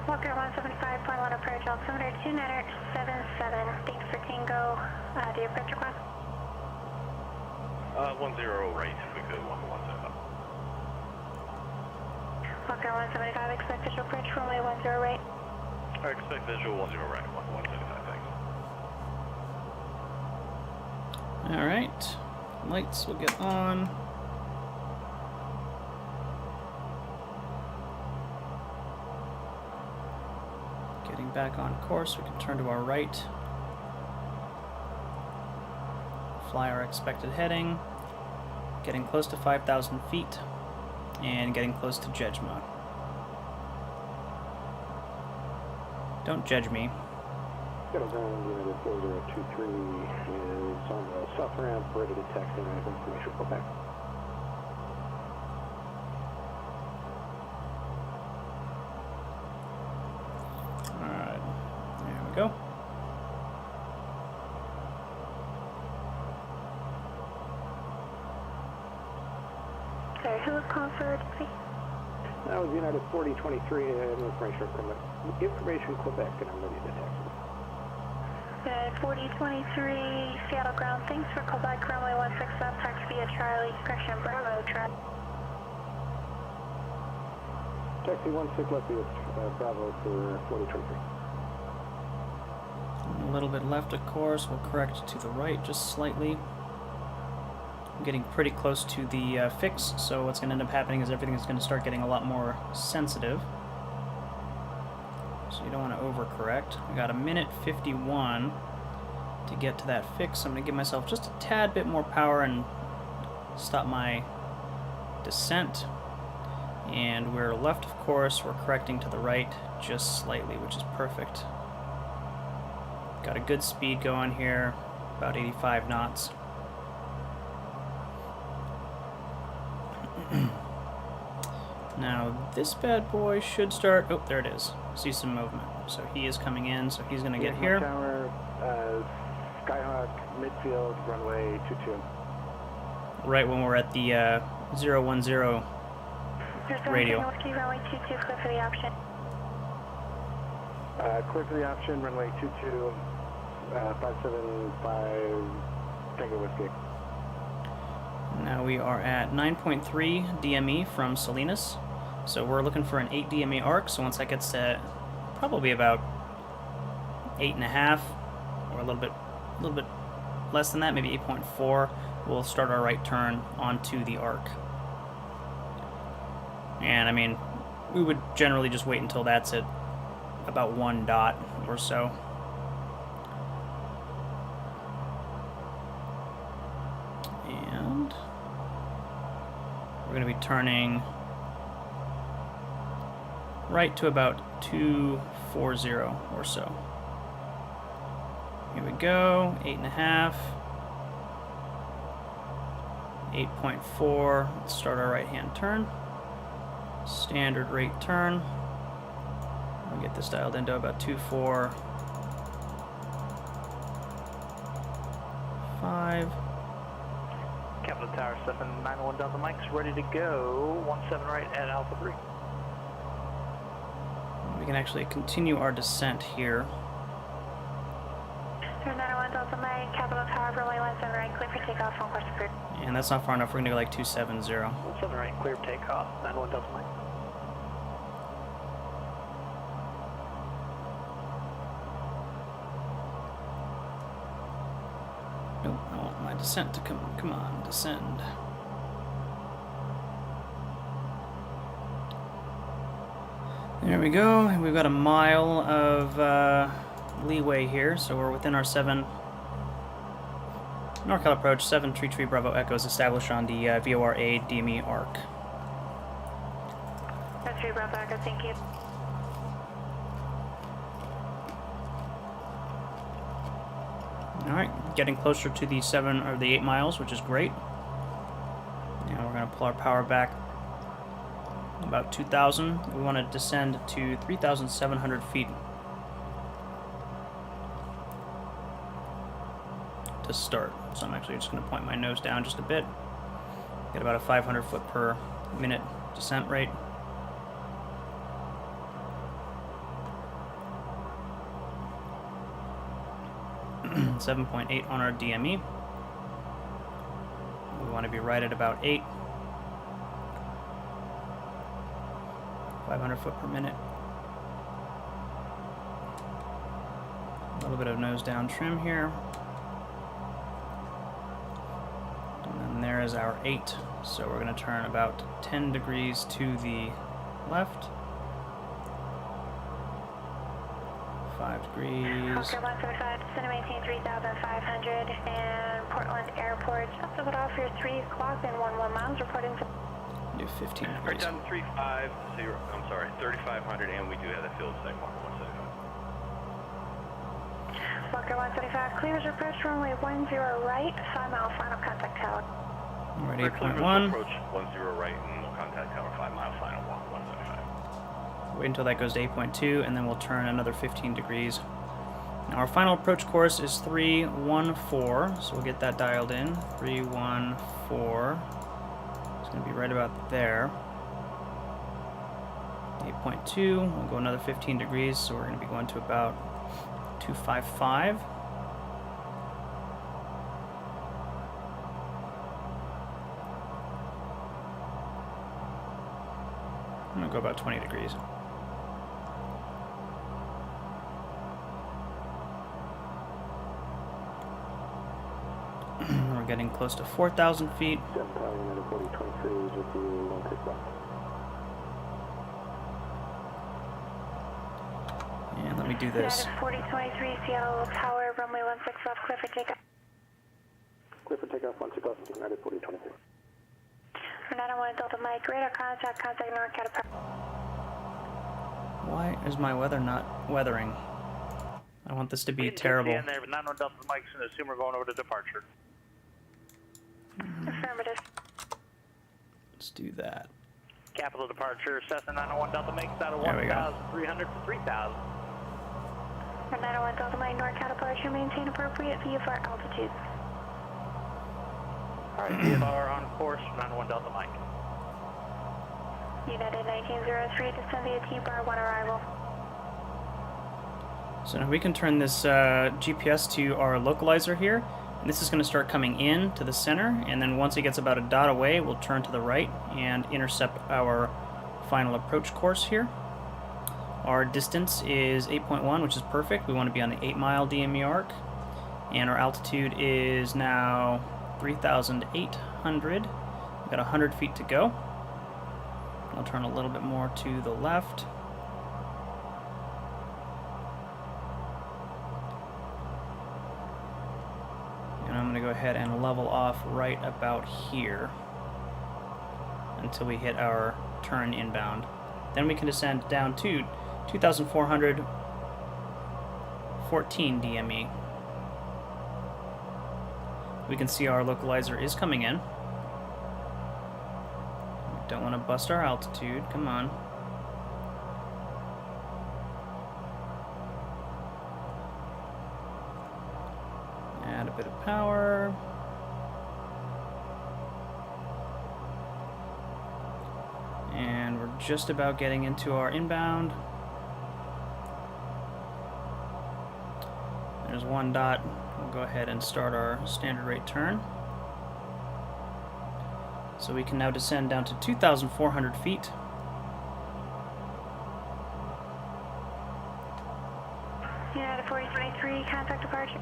Walker 175.1 approach, altimeter 2977. Thanks for Tango. Do you approach request? 10 right, if we could, 175. Walker 175, expect visual approach, runway 10 right. I expect visual 10 right, 175, thanks. Alright, lights will get on. Getting back on course, we can turn to our right. Fly our expected heading. Getting close to 5,000 feet. And getting close to Dme. Don't judge me. Settle down, United 4023 is on the south ramp, ready to taxi, and I have information for back. Alright, there we go. Sorry, who was calling for taxi? That was United 4023, and I have information Quebec, and I'm ready to taxi. 4023, Seattle ground, thanks for callback, runway 16 left, taxi via Charlie, correction, Bravo, track. Taxi 16 left via Bravo for 4023. A little bit left of course, we'll correct to the right just slightly. I'm getting pretty close to the fix, so what's going to end up happening is everything is going to start getting a lot more sensitive. So you don't want to overcorrect. I got a minute 51 to get to that fix. So I'm going to give myself just a tad bit more power and stop my descent. And we're left of course, we're correcting to the right just slightly, which is perfect. Got a good speed going here, about 85 knots. Now this bad boy should start, oh there it is, see some movement. So he is coming in, so he's going to get here. Tower, Skyhawk, midfield, runway 22. Right when we're at the 010 radial. Runway 22, clear for the option. Clear for the option, runway 22, 575, Tango Whiskey. Now we are at 9.3 DME from Salinas. So we're looking for an 8 DME arc, so once that gets to probably about 8.5 or a little bit less than that, maybe 8.4, we'll start our right turn onto the arc. And I mean, we would generally just wait until that's at about 1 dot or so. And we're going to be turning right to about 240 or so. Here we go, 8.5, 8.4. Let's start our right-hand turn. Standard rate turn. We'll get this dialed into about 245. Capital Tower 791 Delta Mike's ready to go. 17 right at Alpha 3. We can actually continue our descent here. 901 Delta Mike, Capital Tower, runway 17 right, clear for takeoff on course approved. And that's not far enough. We're going to go like 270. 17 right, clear for takeoff. 91 Delta Mike. Nope, I want my descent to come on, descend. There we go. We've got a mile of leeway here, so we're within our 7 NorCal approach, 7 Tree Bravo Echoes established on the VOR-A Dme Arc. That's 3 Bravo Echo, thank you. Alright, getting closer to the 7 or the 8 miles, which is great. Now we're going to pull our power back about 2,000. We want to descend to 3,700 feet to start. So I'm actually just going to point my nose down just a bit. Get about a 500 foot per minute descent rate. .8 on our DME. We want to be right at about 8. 500 foot per minute. A little bit of nose down trim here. And then there is our 8. So we're going to turn about 10 degrees to the left. 5 degrees. Okay, 175, descend to maintain 3,500, and Portland Airport, just about off your 3 o'clock and 11 miles, reporting to... Do 15 Right degrees. down to 350, I'm sorry, 3,500, and we do have that field site mark 175. Walker 175, clears approach runway 10 right, 5 mile final contact tower. We're at Clear 8.1. approach 10 right, and we'll contact tower 5 mile final 175. Wait until that goes to 8.2, and then we'll turn another 15 degrees. Now our final approach course is 314, so we'll get that dialed in. 314. It's going to be right about there. 8.2, we'll go another 15 degrees, so we're going to be going to about 255. I'm going to go about 20 degrees. We're getting close to 4,000 feet. 7 Tower, United 4023 is with you, 161. And let me do this. United 4023, Seattle Tower, runway 16 left, clear for takeoff. Clear for takeoff, 160, United 4023. 901 Delta Mike, radar contact NorCal approach. Why is my weather not weathering? I want this to be terrible. There, but 901 Delta Mike's going to assume we're going over to departure. Affirmative. Let's do that. Capital departure, Cessna 901 Delta Mike's out of There we go. 1,300 to 3,000. 901 Delta Mike, NorCal departure, maintain appropriate VFR altitude. Alright, VFR on course, 901 Delta Mike. United 1903, descend via T-bar 1 arrival. So now we can turn this GPS to our localizer here. And this is going to start coming in to the center, and then once it gets about a dot away, we'll turn to the right and intercept our final approach course here. Our distance is 8.1, which is perfect. We want to be on the 8 mile Dme Arc, and our altitude is now 3,800. We've got 100 feet to go. I'll turn a little bit more to the left. And I'm going to go ahead and level off right about here until we hit our turn inbound. Then we can descend down to 2,414 DME. We can see our localizer is coming in. We don't want to bust our altitude. Come on. Add a bit of power. And we're just about getting into our inbound. There's one dot. We'll go ahead and start our standard rate turn. So we can now descend down to 2,400 feet. United 4023, contact departure.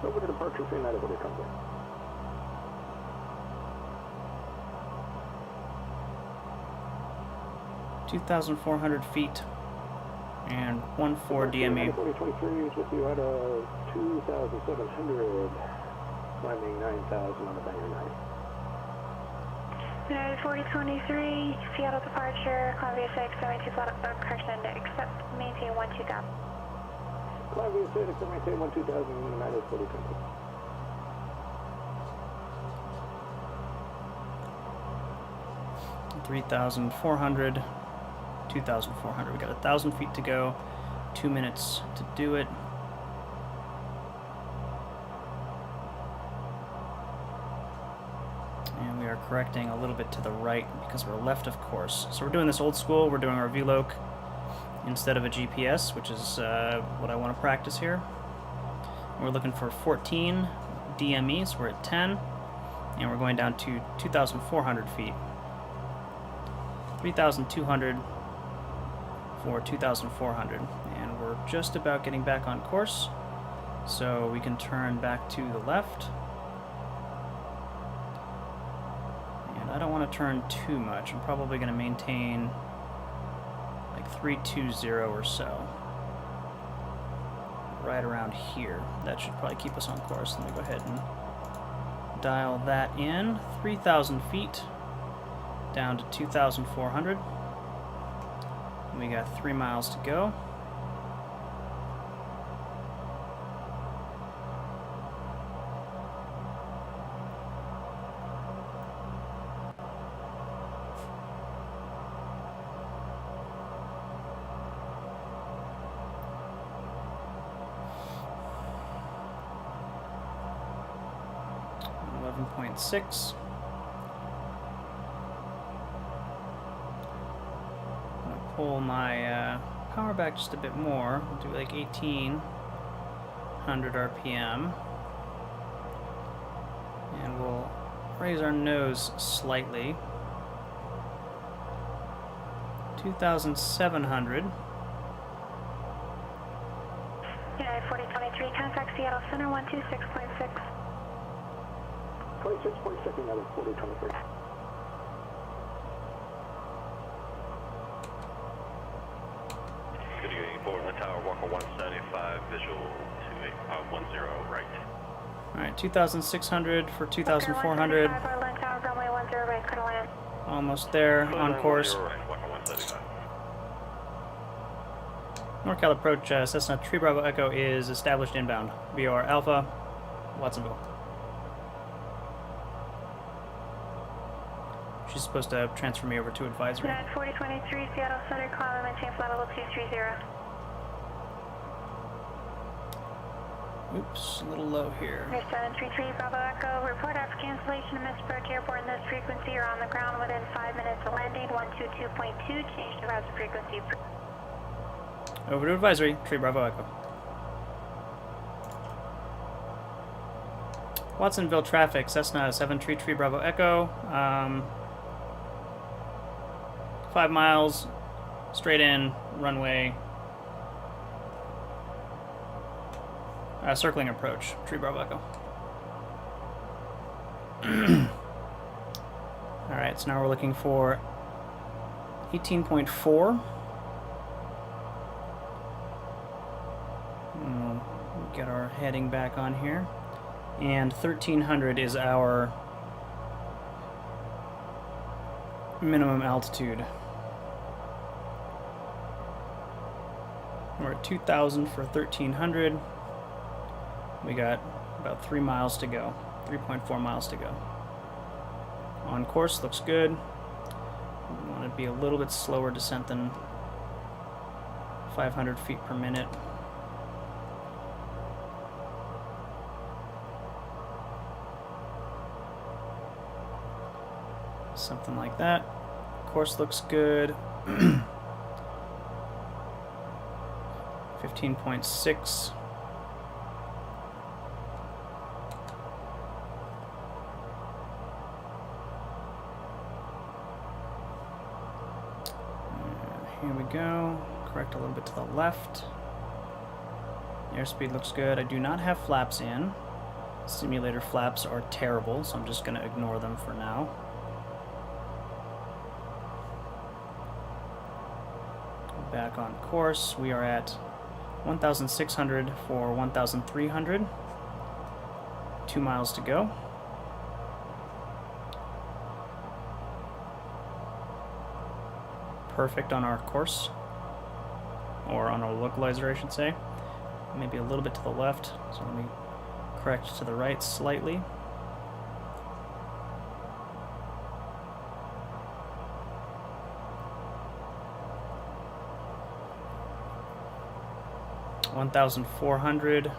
Over to departure for United 4023. $2,400 feet and 14 DME. 4023 is with you at 2,700, climbing 9,000 on the Banger 9. United 4023, Seattle departure, Columbia 6, 72 flat correction, accept, maintain 12,000. Columbia 6, maintain 12,000, United 4023. $3,400, 2,400. We got 1,000 feet to go. 2 minutes to do it. And we are correcting a little bit to the right because we're left of course. So we're doing this old school. We're doing our VLOC instead of a GPS, which is what I want to practice here. We're looking for 14 DME, so we're at 10. And we're going down to 2,400 feet. 3,200 for 2,400, and we're just about getting back on course, so we can turn back to the left. And I don't want to turn too much. I'm probably going to maintain like 320 or so, right around here. That should probably keep us on course. Let me go ahead and dial that in. 3,000 feet down to 2,400. We got 3 miles to go. .6. I'm gonna pull my power back just a bit more. We'll do like 1,800 RPM, and we'll raise our nose slightly. 2,700. United 4023, contact Seattle Center 126.6. 26.6, United 4023. Good evening, Portland Tower, Walker 175, visual 10 right. Alright, 2,600 for 2,400. Portland Tower, runway 10 right, clear to land. Almost there, on course. Right, Walker 175. NorCal approach, Cessna 3 Bravo Echo is established inbound. VOR Alpha, Watsonville. She's supposed to transfer me over to advisory. United 4023, Seattle Center, climb and maintain flight level 230. Oops, a little low here. 733, Bravo Echo, report after cancellation of misapproach airport in this frequency. You're on the ground within 5 minutes of landing, 122.2, change the route frequency. Over to advisory, 3 Bravo Echo. Watsonville traffic, Cessna 733 Bravo Echo. 5 miles, straight in, runway. Circling approach, 3 Bravo Echo. Alright, so now we're looking for 18.4. We'll get our heading back on here. And 1300 is our minimum altitude. We're at 2,000 for 1300. We got about 3 miles to go. 3.4 miles to go. On course, looks good. We want to be a little bit slower descent than 500 feet per minute. Something like that. Course looks good. 15.6. Here we go. Correct a little bit to the left. Airspeed looks good. I do not have flaps in. Simulator flaps are terrible, so I'm just going to ignore them for now. Back on course. We are at 1,600 for 1,300. 2 miles to go. Perfect on our course, or on our localizer, I should say. Maybe a little bit to the left, so let me correct to the right slightly. $1,400.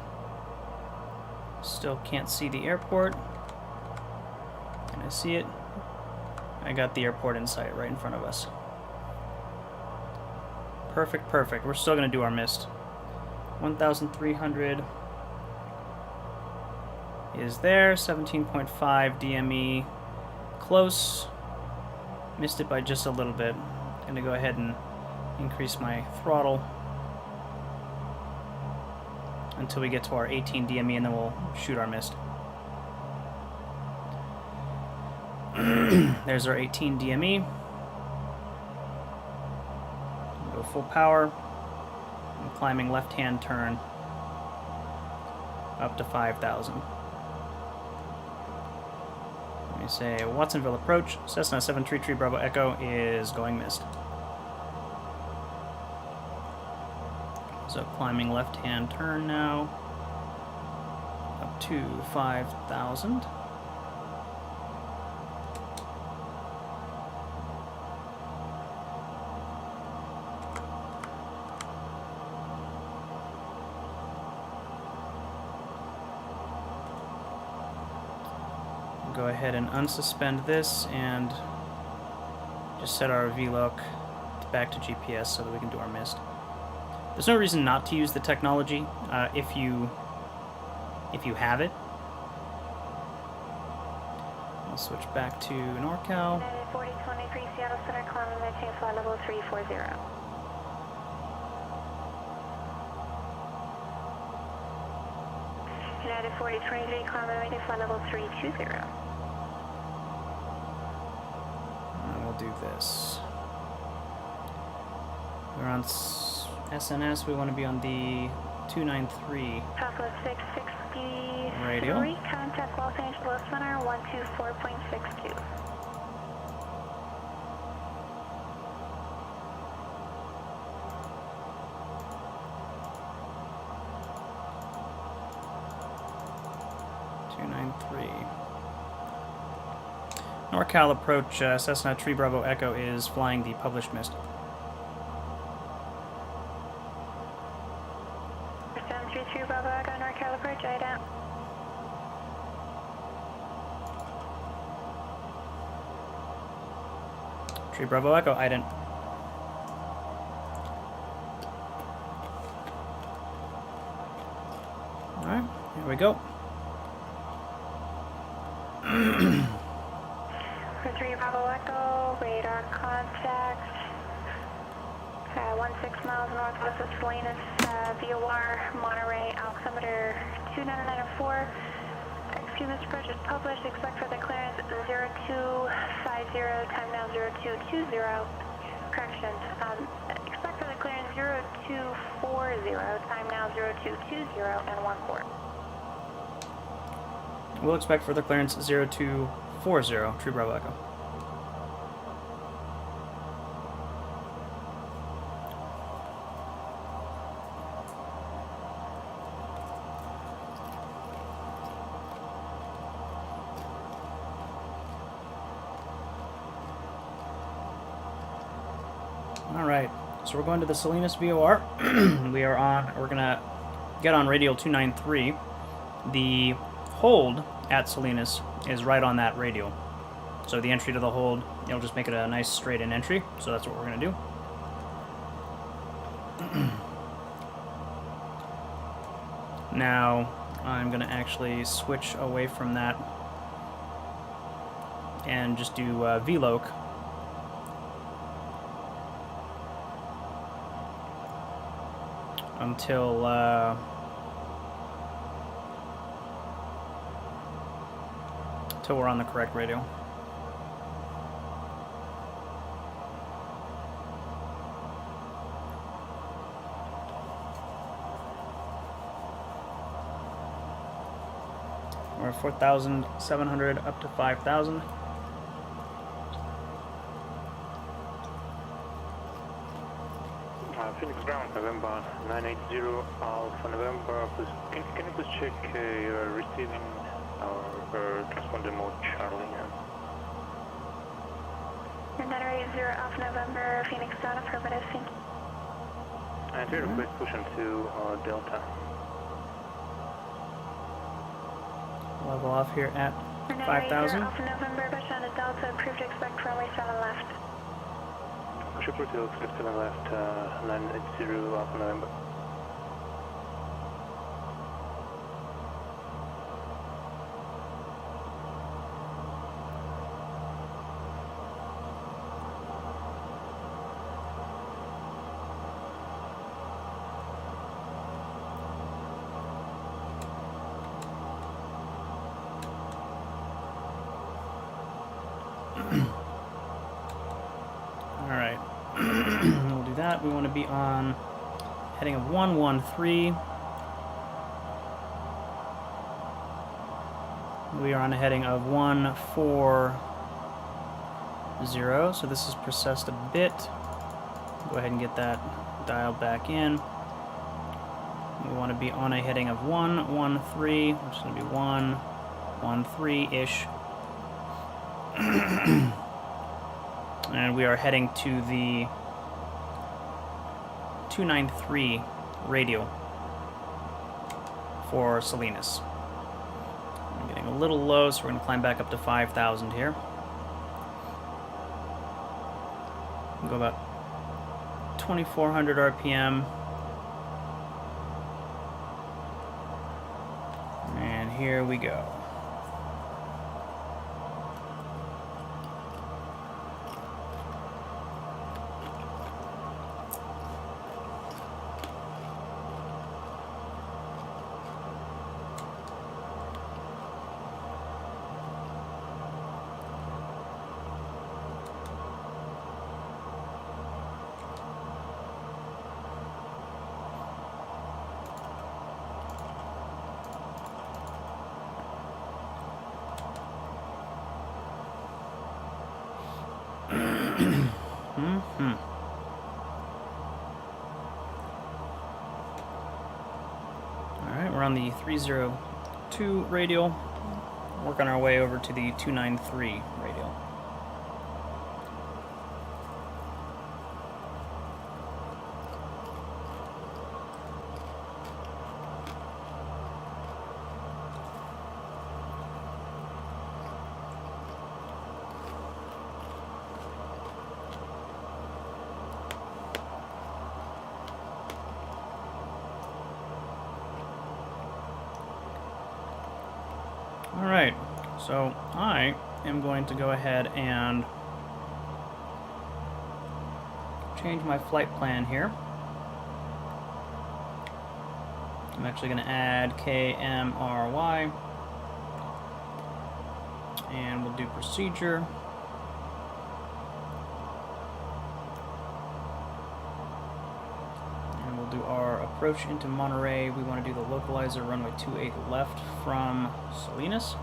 Still can't see the airport. Can I see it? I got the airport in sight right in front of us. Perfect, perfect. We're still going to do our mist. 1,300 is there. 17.5 DME. Close. Missed it by just a little bit. Going to go ahead and increase my throttle until we get to our 18 DME, and then we'll shoot our mist. There's our 18 DME. Go full power. I'm climbing left-hand turn up to 5,000. Let me say Watsonville approach. Cessna 733 Bravo Echo is going mist. So climbing left-hand turn now up to 5,000. Go ahead and unsuspend this and just set our VLOC back to GPS so that we can do our mist. There's no reason not to use the technology if you have it. I'll switch back to NorCal. 4023 Seattle Center, climbing maintain flight level 340. United 4023, climbing maintain flight level 320. We'll do this. We're on SNS, we want to be on the 293 Southwest 660 radio. Contact Los Angeles Center 124.62. NorCal approach, Cessna 3 Bravo Echo is flying the published mist. 733 Bravo Echo, NorCal approach, IDAM. Tree Bravo Echo, ident. Alright, here we go. For 3 Bravo Echo, radar contact. 16 miles northwest of Salinas, VOR, Monterrey, altimeter 29904. Excuse Mr. Approach is published. Expect for the clearance 0250, time now 0220. correction. Expect for the clearance 0240, time now 0220 and 1 quart. We'll expect further clearance 0240, True Bravo Echo. Alright, so we're going to the Salinas VOR. We're gonna get on radial 293. The hold at Salinas is right on that radial. So the entry to the hold, it'll just make it a nice straight in entry. So that's what we're gonna do. Now, I'm gonna actually switch away from that and just do VLOC. Until we're on the correct radio. We're 4,700 up to 5,000. Phoenix Ground, November 980 Alpha November. Please, can you please check your receiving or transponder mode, Charlie? Monterrey 0 Alpha November, Phoenix Ground, affirmative, thank you. And here, please push into Delta. Level off here at Monterrey 5,000. 0 Alpha November, push on to Delta, approved to expect runway 7 left. Push approved to expect 7 left, 980 Alpha November. Alright. We'll do that. We want to be on heading of 113. We are on a heading of 140. So this is processed a bit. Go ahead and get that dialed back in. We want to be on a heading of 113, which is going to be 113-ish. And we are heading to the 293 radial for Salinas. I'm getting a little low, so we're going to climb back up to 5,000 here. Go about 2,400 RPM. And here we go. Alright, we're on the 302 radial, working our way over to the 293 radial. Alright, so I am going to go ahead and change my flight plan here. I'm actually going to add KMRY, and we'll do procedure. approach into Monterey, we want to do the localizer runway 28 left from Salinas.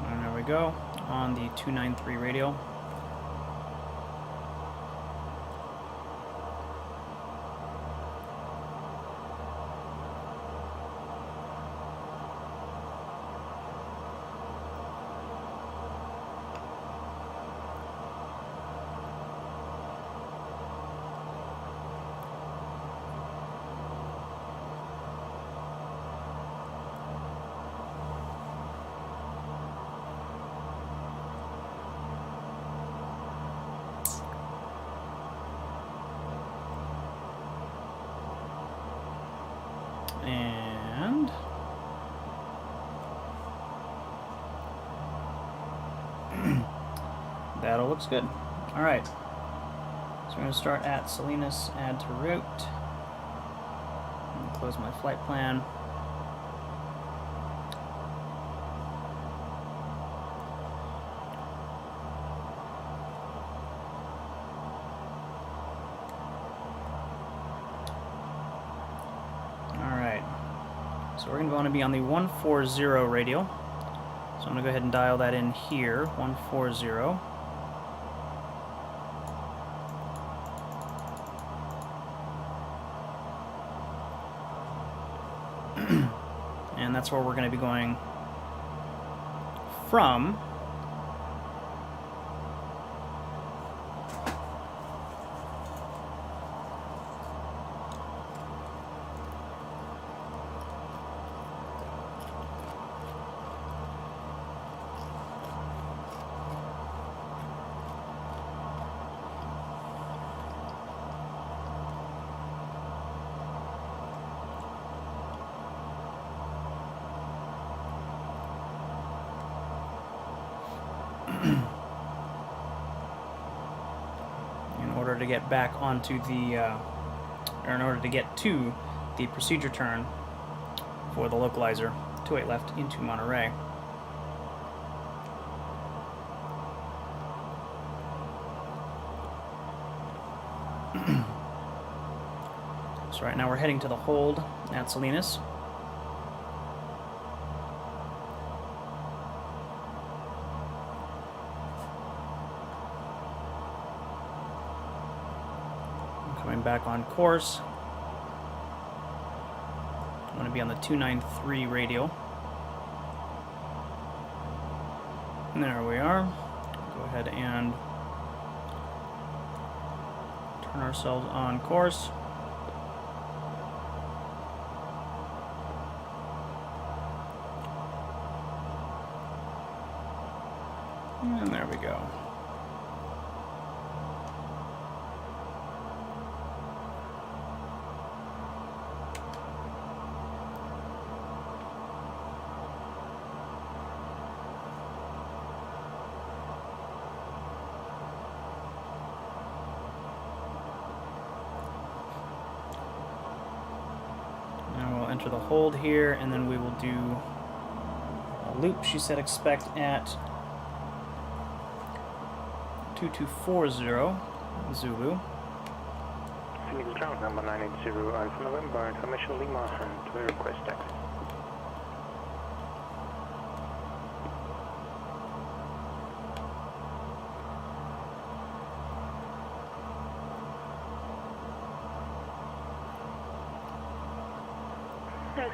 And there we go, on the 293 radial. And that all looks good. All right, so we're going to start at Salinas, add to route, and close my flight plan. So we're going to want to be on the 140 radial. So I'm going to go ahead and dial that in here, 140. And that's where we're going to be going from. In order to get back onto the, or in order to get to the procedure turn for the localizer, 28 left into Monterey. So right now we're heading to the hold at Salinas. Coming back on course. I'm going to be on the 293 radial. And there we are. Go ahead and turn ourselves on course. And there we go. Enter the hold here, and then we will do a loop. She said expect at 2240 Zulu. Phoenix ground number 980 Alpha November, information Lima, and we request taxi.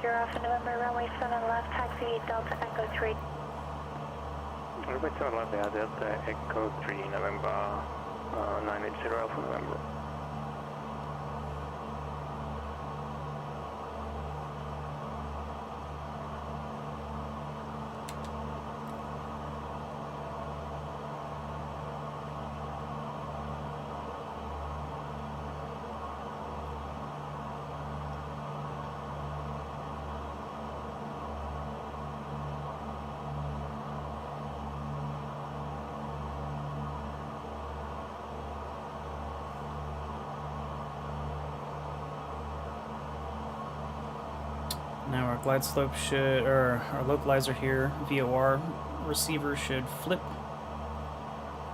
Alpha November, runway 7 left, taxi Delta Echo 3. Runway 7 left, Delta Echo 3, November 980 Alpha November. Now our glide slope should, or our localizer here, VOR receiver should flip.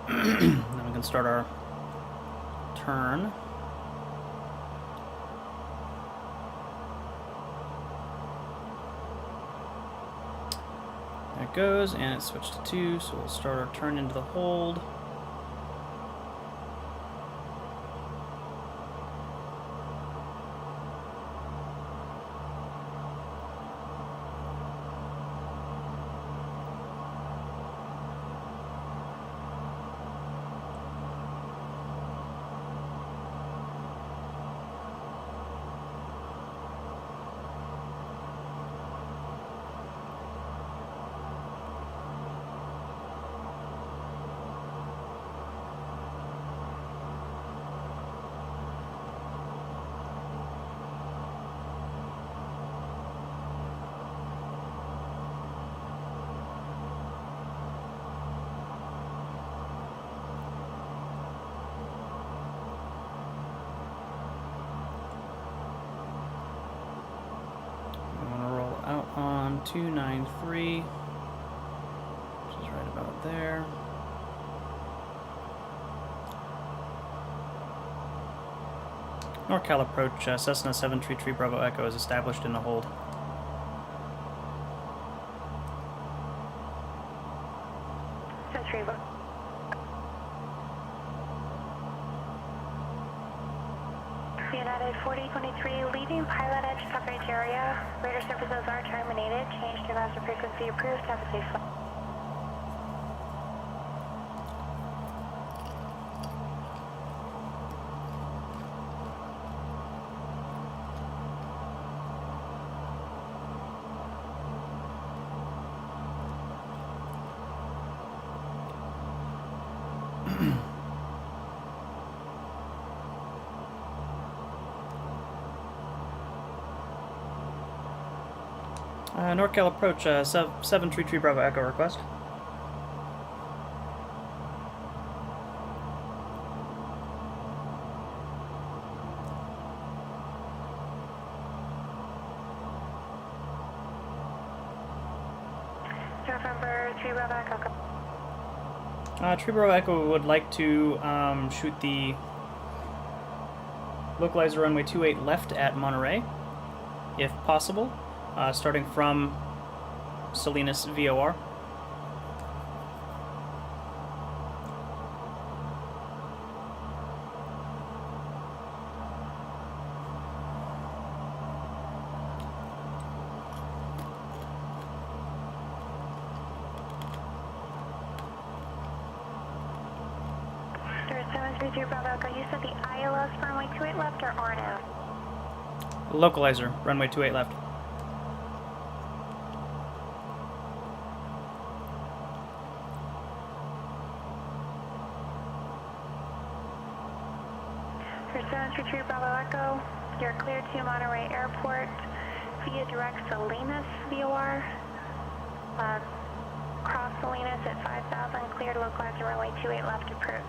Then we can start our turn. There it goes, and it switched to 2, so we'll start our turn into the hold. On 293, which is right about there. NorCal approach, Cessna 733 Bravo Echo is established in the hold. United 4023, leaving pilot edge coverage area. Radar services are terminated. Change to master frequency approved. Have a safe flight. NorCal approach, 733 Bravo Echo request. November 3 Bravo Echo. Tree Bravo Echo would like to shoot the localizer runway 28 left at Monterey, if possible. Starting from Salinas VOR. Sir, 732 Bravo Echo, you said the ILS runway 28 left or RNAV? Localizer, runway 28 left. Sir, 732 Bravo Echo, you're cleared to Monterrey Airport via direct Salinas VOR. Cross Salinas at 5,000, cleared localizer runway 28 left approach.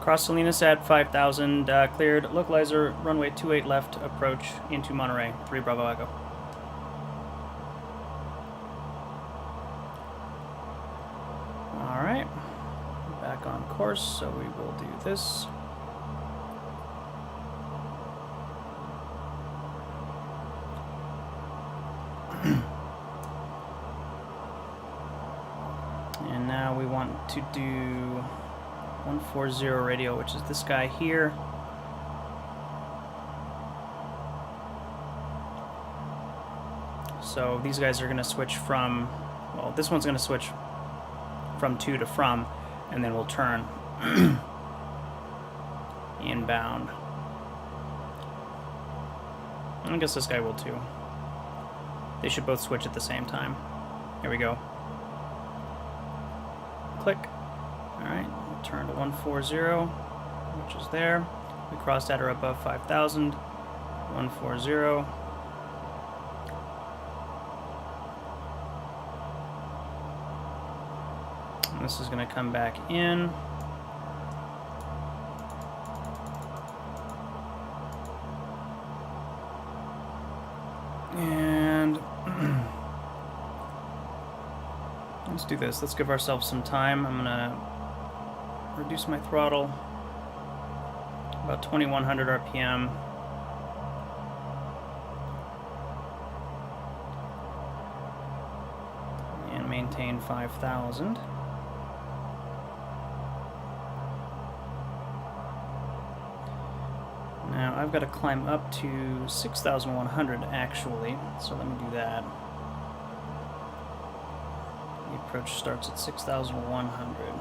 Cross Salinas at 5,000, cleared localizer runway 28 left approach into Monterey, 3 Bravo Echo. Alright, back on course, so we will do this. And now we want to do 140 radio, which is this guy here. So these guys are going to switch from, well, this one's going to switch from to to from, and then we'll turn inbound. I guess this guy will too. They should both switch at the same time. Here we go. Click. Alright, we'll turn to 140, which is there. We crossed at or above 5,000. 140. And this is going to come back in. And let's do this. Let's give ourselves some time. I'm going to reduce my throttle about 2100 RPM. And maintain 5,000. Now I've got to climb up to 6,100 actually, so let me do that. The approach starts at 6,100.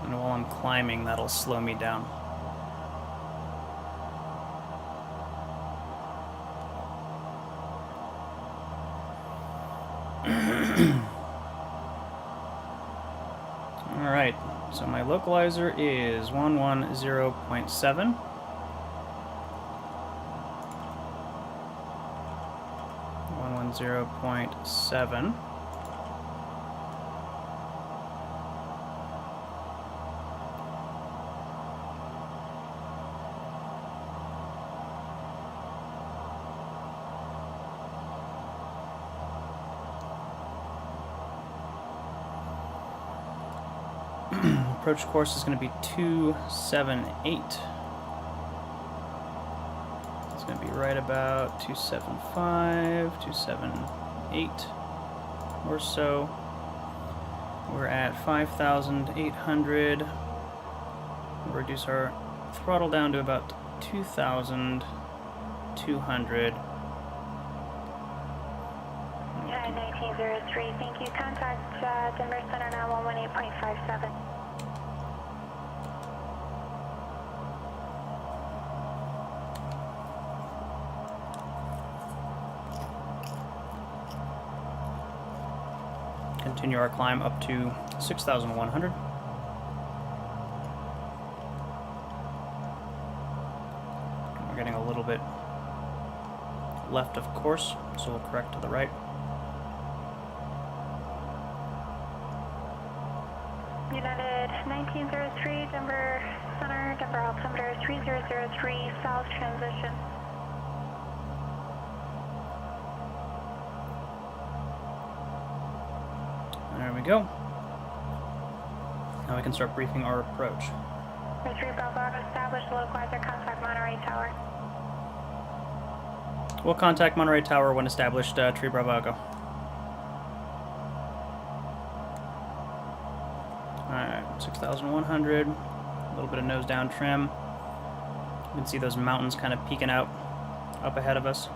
And while I'm climbing, that'll slow me down. Alright, so my localizer is 110.7. 110.7. Approach course is going to be 278. It's going to be right about 275, 278 or so. We're at 5,800. We'll reduce our throttle down to about 2,200. 1903, thank you. Contact Denver Center now 118.57. Continue our climb up to 6,100. We're getting a little bit left of course, so we'll correct to the right. United 1903, Denver Center, Denver altimeter 3003, south transition. There we go. Now we can start briefing our approach. 3 Bravo, establish localizer, contact Monterey Tower. We'll contact Monterey Tower when established, Tree Bravo go. Alright, 6,100. A little bit of nose down trim. You can see those mountains kind of peeking out up ahead of us.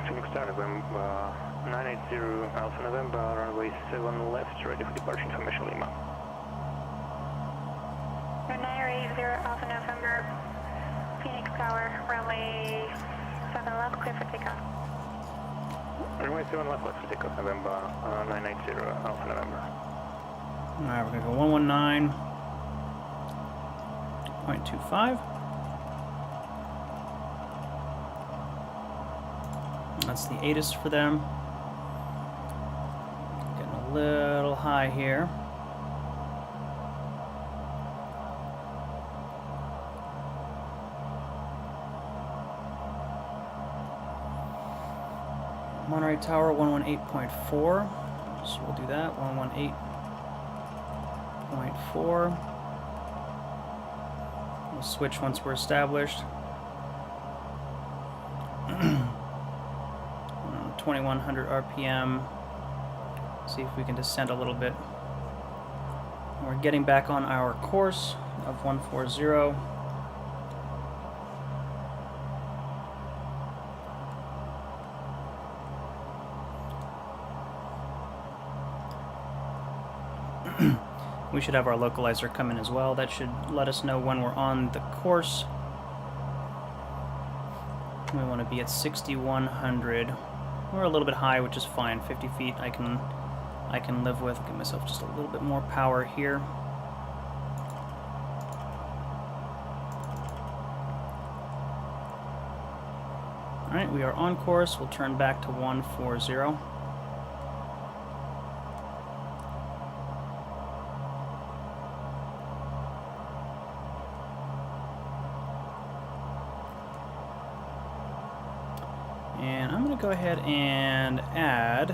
Phoenix Tower, November 980 Alpha November, runway 7 left, ready for departure information Lima. 980 Alpha November, Phoenix Tower, runway 7 left, clear for takeoff. Runway 7 left, left for takeoff, November 980 Alpha November. Alright, we're going to go 119.25. That's the ATIS for them. Getting a little high here. Monterey Tower 118.4. So we'll do that. 118.4. We'll switch once we're established. 2100 RPM. See if we can descend a little bit. We're getting back on our course of 140. We should have our localizer come in as well. That should let us know when we're on the course. We want to be at 6,100. We're a little bit high, which is fine. 50 feet I can live with. Give myself just a little bit more power here. Alright, we are on course. We'll turn back to 140. And I'm going to go ahead and add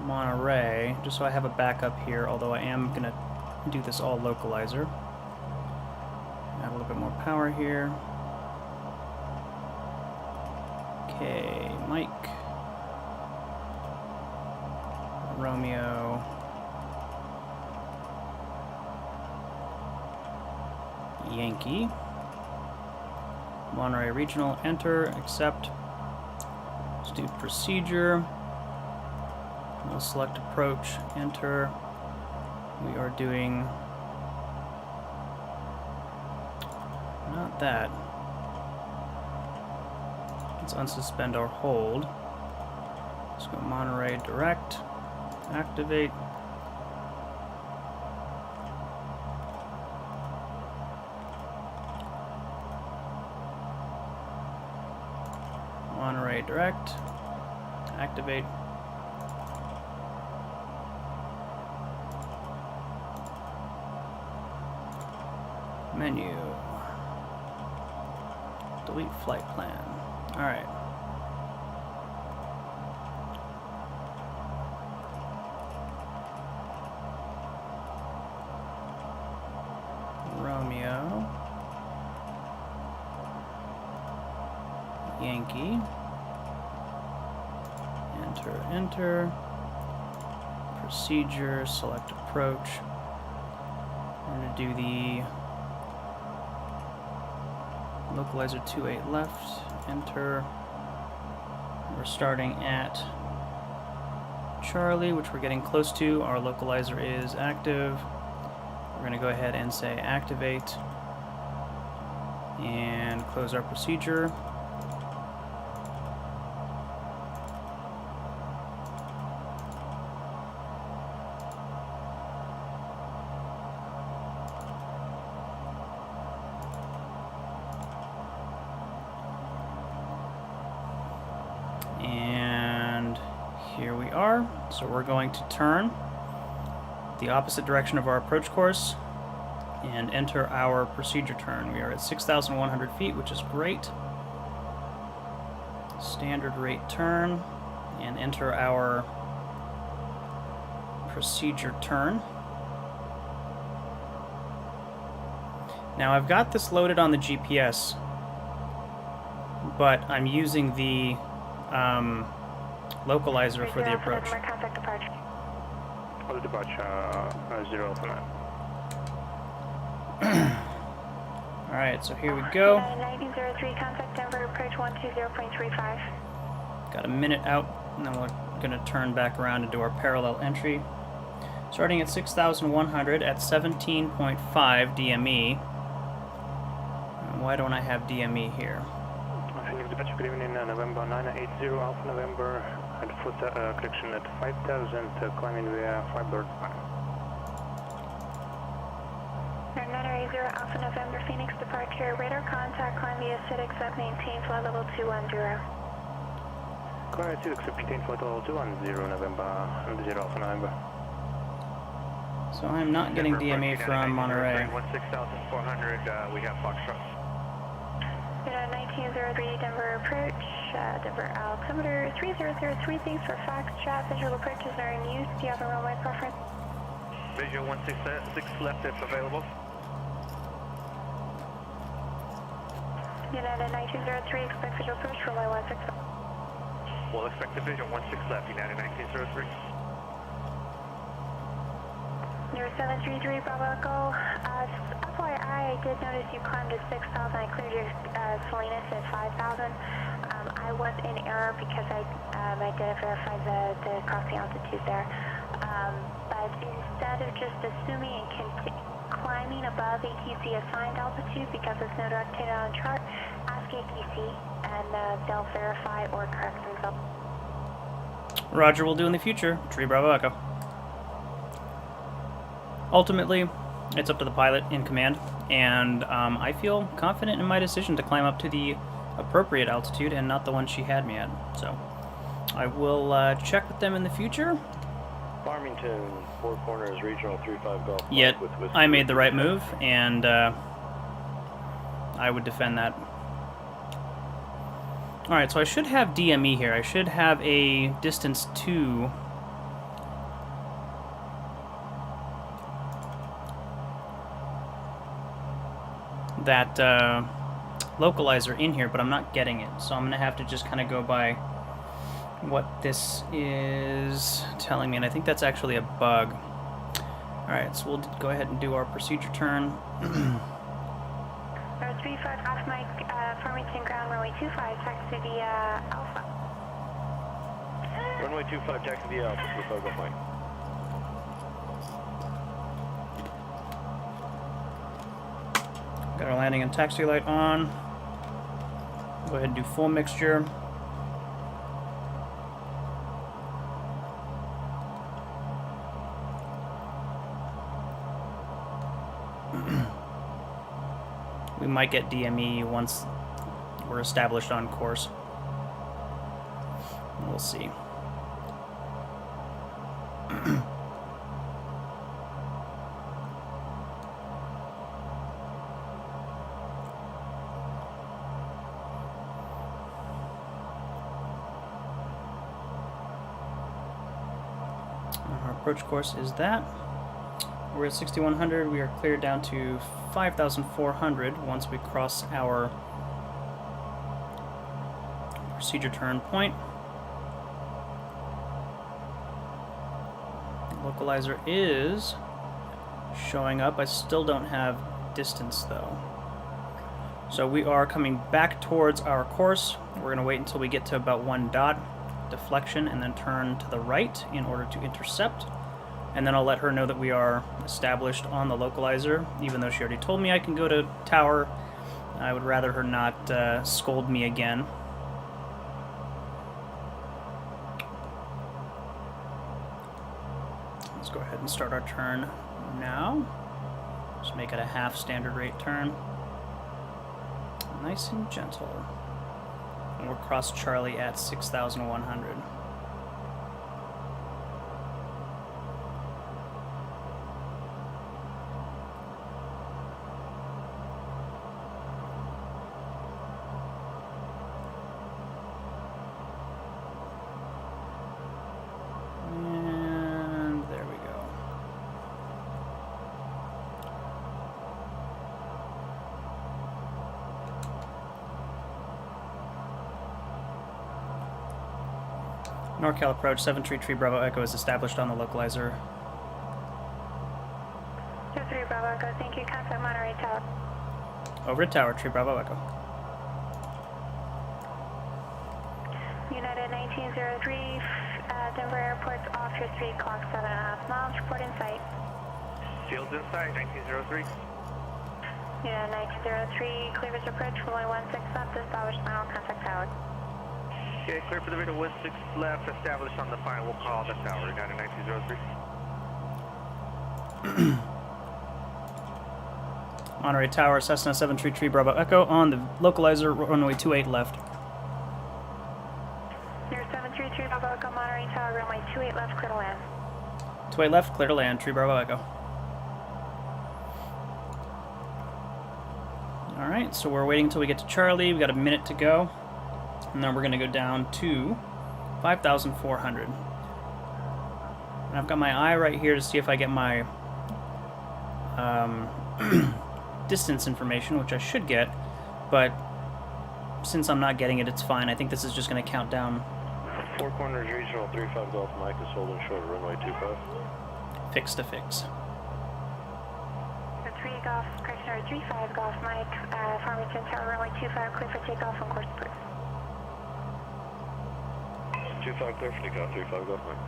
Monterey, just so I have a backup here, although I am going to do this all localizer. Add a little bit more power here. Okay, Mike. Romeo. Yankee. Monterey Regional, enter, accept. Let's do procedure. We'll select approach, enter. We are doing not that. Let's unsuspend our hold. Let's go Monterey direct, activate. Monterey direct, activate. Menu. Delete flight plan. Alright. Romeo. Yankee. Enter, enter. Procedure, select approach. We're going to do the localizer 28 left, enter. We're starting at Charlie, which we're getting close to. Our localizer is active. We're going to go ahead and say activate and close our procedure. And here we are. So we're going to turn the opposite direction of our approach course and enter our procedure turn. We are at 6,100 feet, which is great. Standard rate turn and enter our procedure turn. Now I've got this loaded on the GPS, but I'm using the localizer for the approach. For the departure, 0 for 9. Alright, so here we go. 1903, contact Denver, approach 120.35. Got a minute out, and then we're going to turn back around and do our parallel entry. Starting at 6,100 at 17.5 DME. Why don't I have DME here? Departure good evening, November 980 Alpha November, and foot correction at 5,000, climbing via Firebird 5. 980 Alpha November, Phoenix departure, radar contact, climb via SID, accept, maintain, flight level 210. Correct, accept, maintain, flight level 210, November, 0 Alpha November. So I'm not getting DME from Monterey. 16,400, we have Foxtrot. 1903 Denver approach, Denver altimeter 3003, thanks for Foxtrot, visual approaches are in use. Do you have a runway preference? Visual 166 left if available. United 1903, expect visual approach, runway 16. We'll expect the visual 16 left, United 1903. 0733 Bravo Echo. FYI, I did notice you climbed to 6,000. I cleared your Salinas at 5,000. I was in error because I didn't verify the crossing altitude there. But instead of just assuming and climbing above ATC assigned altitude because it's no direct data on chart, ask ATC and they'll verify or correct themselves. Roger, will do in the future. Tree Bravo Echo. Ultimately, it's up to the pilot in command, and I feel confident in my decision to climb up to the appropriate altitude and not the one she had me at. So I will check with them in the future. Farmington, Four Corners, Regional 35 Golf. Yet, I made the right move, and I would defend that Alright, so I should have DME here. I should have a distance to that localizer in here, but I'm not getting it. So I'm going to have to just kind of go by what this is telling me, and I think that's actually a bug. Alright, so we'll go ahead and do our procedure turn. 35 off Mike, Farmington ground, runway 25, taxi via Alpha. Runway 25, taxi via Alpha, 25 off Mike. Got our landing and taxi light on. Go ahead and do full mixture. We might get DME once we're established on course. We'll see. Our approach course is that. We're at 6100. We are cleared down to 5,400 once we cross our procedure turn point. Localizer is showing up. I still don't have distance though. So we are coming back towards our course. We're going to wait until we get to about 1 dot deflection and then turn to the right in order to intercept. And then I'll let her know that we are established on the localizer, even though she already told me I can go to tower. I would rather her not scold me again. Let's go ahead and start our turn now. Just make it a half standard rate turn. Nice and gentle. And we'll cross Charlie at 6,100. NorCal approach, 733 Bravo Echo is established on the localizer. 23 Bravo Echo, thank you. Contact Monterey Tower. Over at Tower, Tree Bravo Echo. United 1903, Denver Airport's off your 3 o'clock, 7.5 miles. Report in sight. Fields in sight, 1903. United 1903, Cleavers approach, runway 16 left, established final contact tower. Okay, clear for the radar 16 left, established on the final. We'll call the tower, United 1903. Monterey Tower, Cessna 733 Bravo Echo on the localizer, runway 28 left. Near 733 Bravo Echo, Monterey Tower, runway 28 left, clear to land. 28 left, clear to land, Tree Bravo Echo. Alright, so we're waiting until we get to Charlie. We got a minute to go. And then we're going to go down to 5,400. And I've got my eye right here to see if I get my distance information, which I should get, but since I'm not getting it, it's fine. I think this is just going to count down. Four Corners Regional 35 Golf Mike is holding short of runway 25. Fix to fix. 3 Golf, correction, 35 Golf Mike, Farmington Tower, runway 25, clear for takeoff on course approved. 25 clear for takeoff, 35 Golf Mike.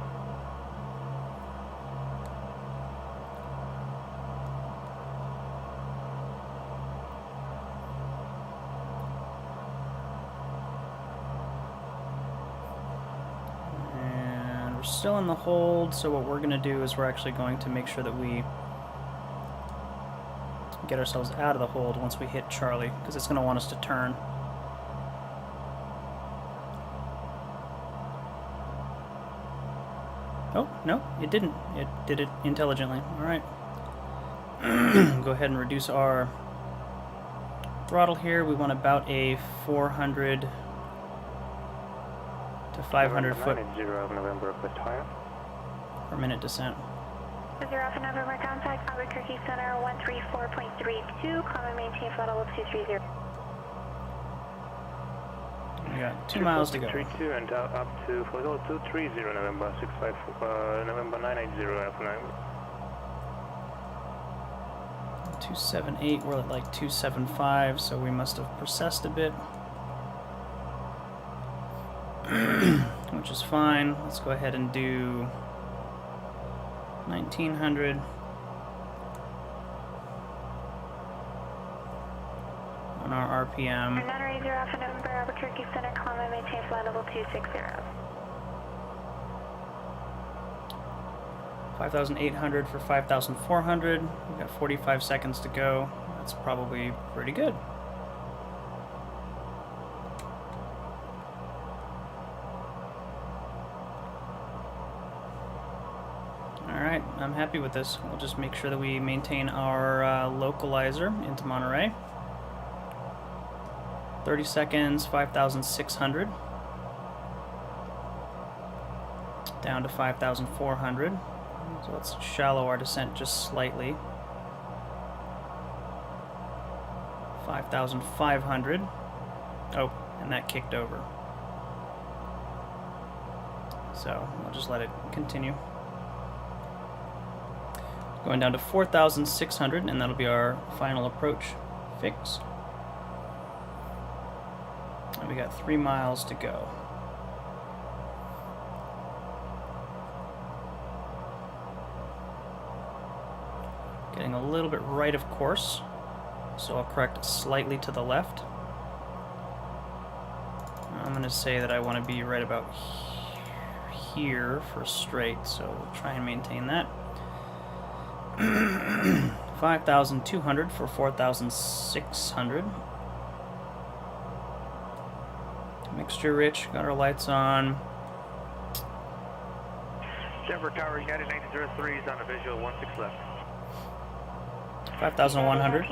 And we're still in the hold, so what we're going to do is we're actually going to make sure that we get ourselves out of the hold once we hit Charlie, because it's going to want us to turn. Oh, no, it didn't. It did it intelligently. Alright. Go ahead and reduce our throttle here. We want about a 400 to 500 foot 980 November, request higher. per minute descent. 0 Alpha November contact Albuquerque Center 134.32, climb and maintain flight level 230. We got 2 miles to go. 32 and up to flight level 230 November 65, November 980 Alpha 9. 278, we're at like 275, so we must have processed a bit. Which is fine. Let's go ahead and do 1900 on our RPM. 980 Alpha November Albuquerque Center, climb and maintain flight level 260. 5,800 for 5,400. We've got 45 seconds to go. That's probably pretty good. Alright, I'm happy with this. We'll just make sure that we maintain our localizer into Monterey. 30 seconds, 5,600. Down to 5,400. So let's shallow our descent just slightly. 5,500. Oh, and that kicked over. So we'll just let it continue. Going down to 4,600, and that'll be our final approach fix. And we got 3 miles to go. Getting a little bit right of course, so I'll correct slightly to the left. I'm going to say that I want to be right about here for straight, so we'll try and maintain that. 5,200 for 4,600. Mixture rich, got our lights on. Denver Tower, United 1903 is on a visual 16 left. 5,100,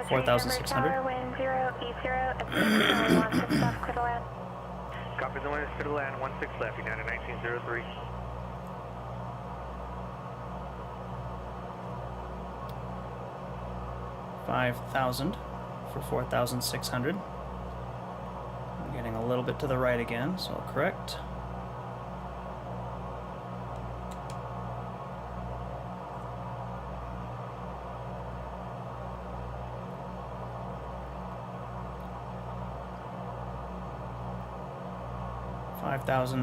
4,600. Wind 080, 16 left, clear to land. Copy the wind, clear to land, 16 left, United 1903. 5,000 for 4,600. I'm getting a little bit to the right again, so I'll correct.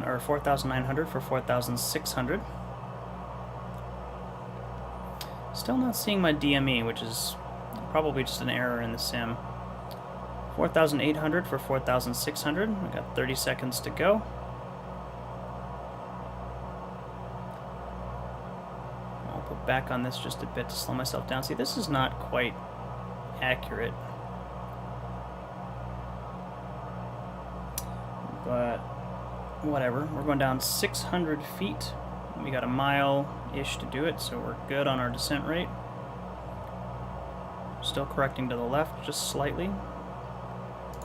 Or 4,900 for 4,600. Still not seeing my DME, which is probably just an error in the sim. 4,800 for 4,600. We got 30 seconds to go. I'll put back on this just a bit to slow myself down. See, this is not quite accurate. But whatever. We're going down 600 feet. We got a mile-ish to do it, so we're good on our descent rate. Still correcting to the left just slightly.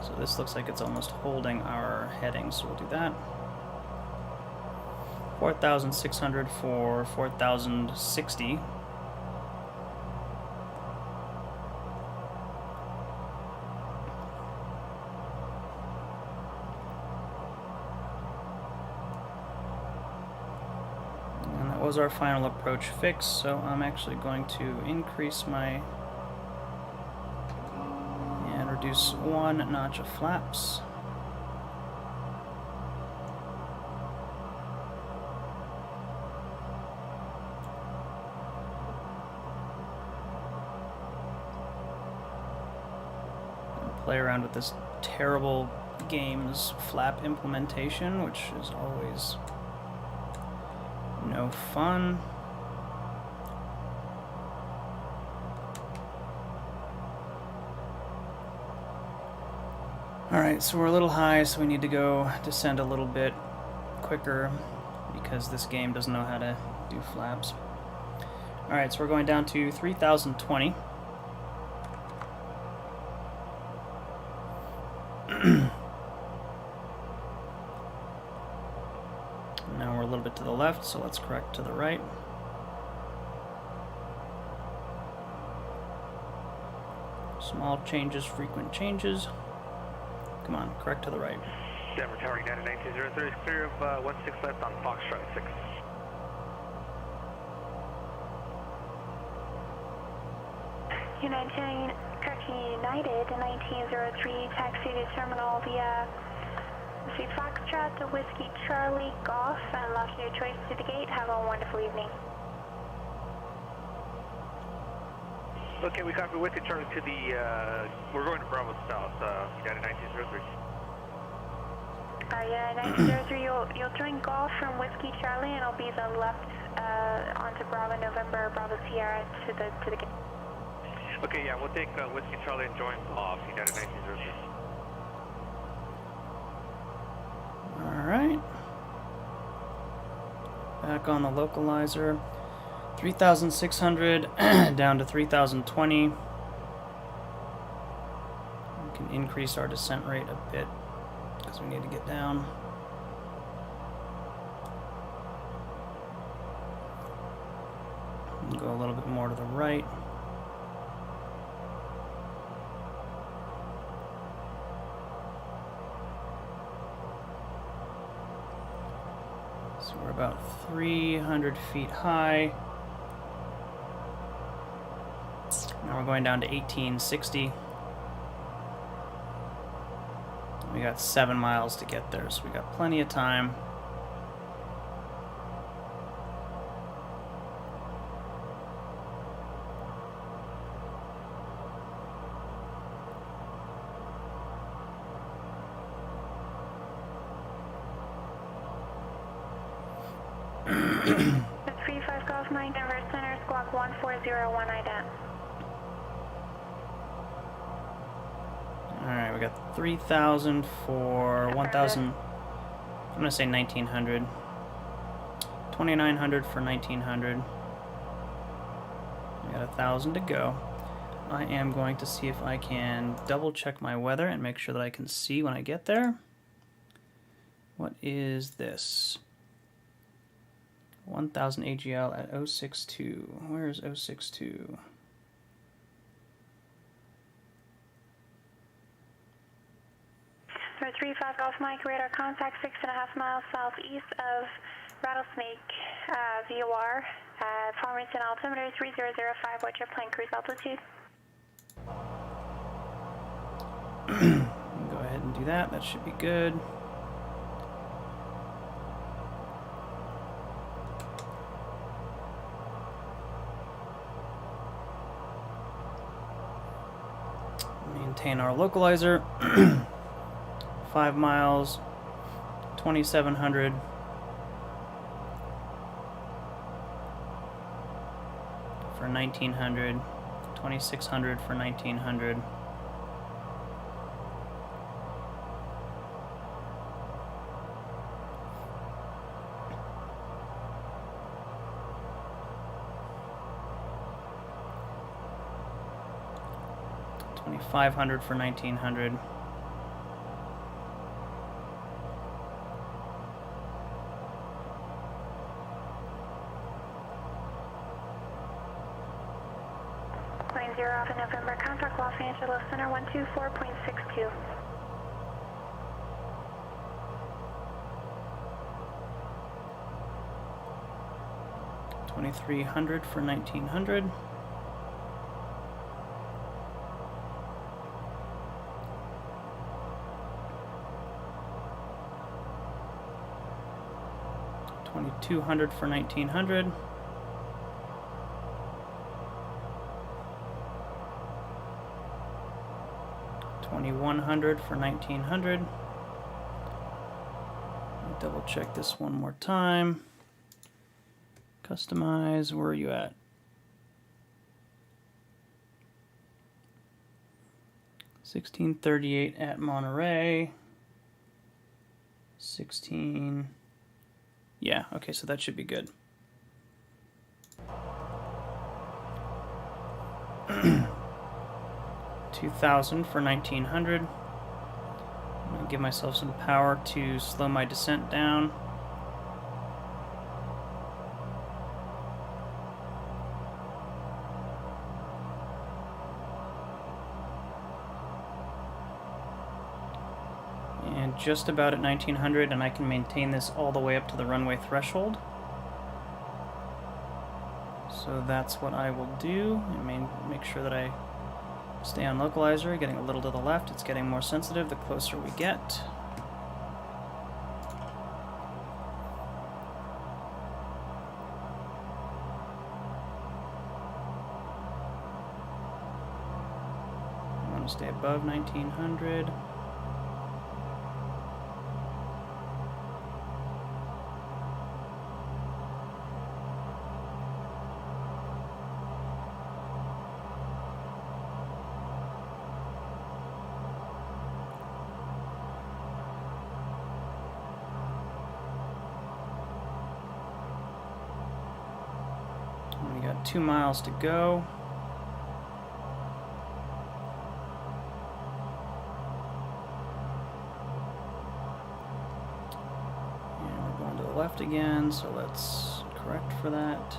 So this looks like it's almost holding our heading, so we'll do that. 4,600 for 4,060. And that was our final approach fix, so I'm actually going to increase my reduce 1 notch of flaps. And play around with this terrible game's flap implementation, which is always no fun. Alright, so we're a little high, so we need to go descend a little bit quicker because this game doesn't know how to do flaps. Alright, so we're going down to 3,020. to the left, so let's correct to the right. Small changes, frequent changes. Come on, correct to the right. Denver Tower, United 1903 is clear of 16 left on Foxtrot 6. United 1903, taxi to terminal via Foxtrot to Whiskey Charlie Golf, and lost your choice to the gate. Have a wonderful evening. Okay, we copy Whiskey Charlie to the, we're going to Bravo South, United 1903. Yeah, 1903, you'll join Golf from Whiskey Charlie, and it'll be the left onto Bravo November, Bravo Sierra to the gate. Okay, yeah, we'll take Whiskey Charlie and join off United 1903. Alright. Back on the localizer. 3,600 down to 3,020. We can increase our descent rate a bit because we need to get down. And go a little bit more to the right. So we're about 300 feet high. Now we're going down to 1860. We got 7 miles to get there, so we got plenty of time. The 35 Golf Mike, Denver Center, squawk 1401 ident. Alright, we got 3,000 for 1,000. I'm gonna say 1,900. 2,900 for 1,900. We got 1,000 to go. I am going to see if I can double check my weather and make sure that I can see when I get there. What is this? 1,000 AGL at 062. Where is 062? For 35 Golf Mike, radar contact 6.5 miles southeast of Rattlesnake, VOR, Farmington altimeter 3005, what's your plane cruise altitude? Go ahead and do that, that should be good. Maintain our localizer. 5 miles, 2,700. For 1,900, 2,600 for 1,900. $2,500 for 1,900. Plane 0 off in November, contact Los Angeles Center 124.62. $2,300 for 1,900. $2,200 for 1,900. $2,100 for 1,900. Double check this one more time. Customize, where are you at? $1,638 at Monterey. 16. Yeah, okay, so that should be good. $2,000 for 1,900. I'm gonna give myself some power to slow my descent down. just about at 1900, and I can maintain this all the way up to the runway threshold. So that's what I will do, and make sure that I stay on localizer, getting a little to the left. It's getting more sensitive the closer we get. I want to stay above 1900. We got 2 miles to go. And we're going to the left again, so let's correct for that.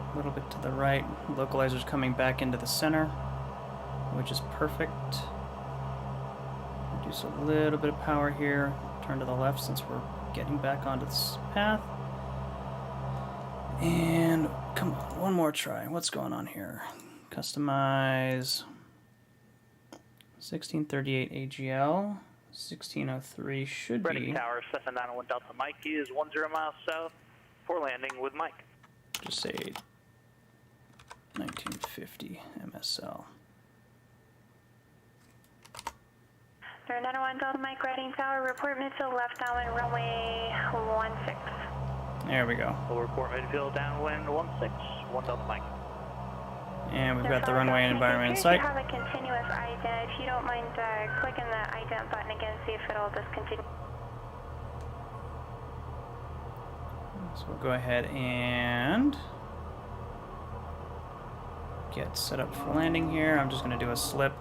A little bit to the right. Localizer's coming back into the center, which is perfect. Reduce a little bit of power here. Turn to the left since we're getting back onto this path. And come on, one more try. What's going on here? Customize 1638 AGL. 1603 should be. Reading Tower, Cessna 901 Delta Mike is 10 miles south for landing with Mike. Just say 1950 MSL. 901 Delta Mike, Reading Tower, report midfield left downwind runway 16. There we go. We'll report midfield downwind 16, 1 Delta Mike. And we've got the runway and environment in sight. If you have a continuous ident, if you don't mind clicking the ident button again, see if it'll discontinue. So we'll go ahead and get set up for landing here. I'm just going to do a slip.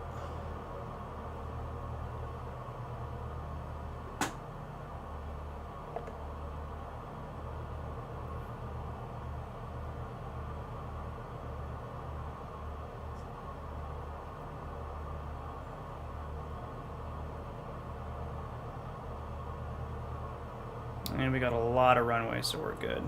And we got a lot of runway, so we're good.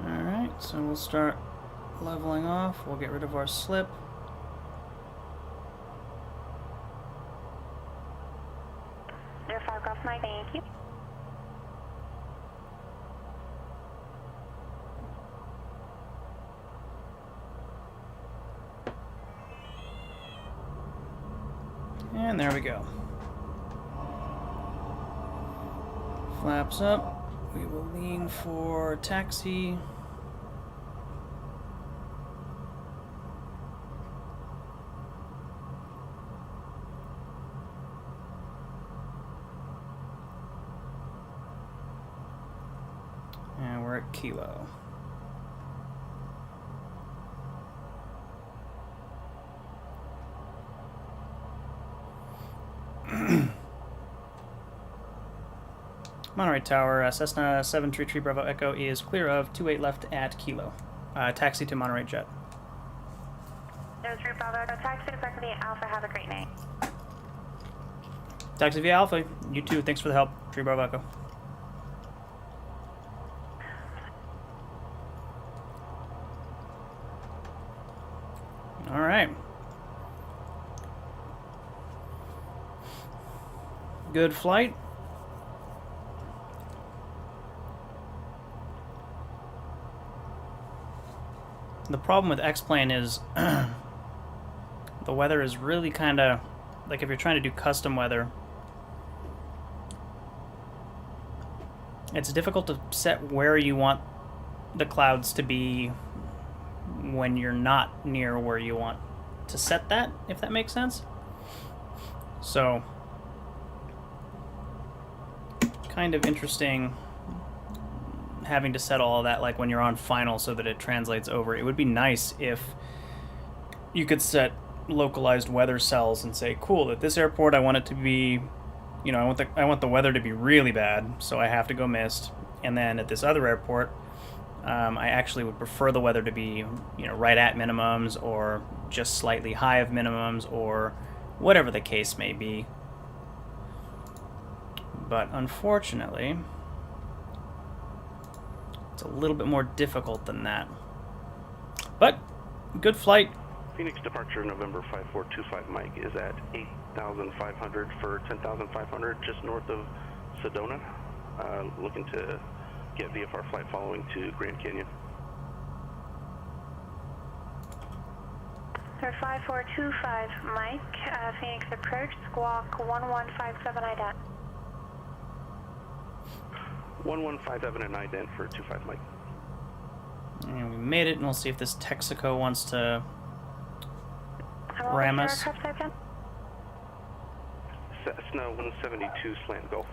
Alright, so we'll start leveling off. We'll get rid of our slip. Thank you. And there we go. Flaps up. We will lean for taxi. And we're at Kilo. Monterey Tower, Cessna 733 Bravo Echo is clear of 28 left at Kilo. Taxi to Monterey Jet. 03 Bravo Echo, taxi to Berkeley Alpha, have a great night. Taxi via Alpha, you too, thanks for the help. 3 Bravo Echo. Alright. Good flight. The problem with X-Plane is the weather is really kind of like if you're trying to do custom weather, it's difficult to set where you want the clouds to be when you're not near where you want to set that, if that makes sense. So, kind of interesting having to set all of that like when you're on final so that it translates over. It would be nice if you could set localized weather cells and say, cool, at this airport I want it to be, you know, I want the weather to be really bad, so I have to go mist. And then at this other airport, I actually would prefer the weather to be, you know, right at minimums or just slightly high of minimums or whatever the case may be. But unfortunately, it's a little bit more difficult than that. But good flight. Phoenix departure November 5425 Mike is at 8,500 for 10,500 just north of Sedona. Looking to get VFR flight following to Grand Canyon. Sir 5425 Mike, Phoenix approach, squawk 1157 ident. 1157 and ident for 25 Mike. And we made it, and we'll see if this Texaco wants to ram us. Cessna 172 slant Gulf.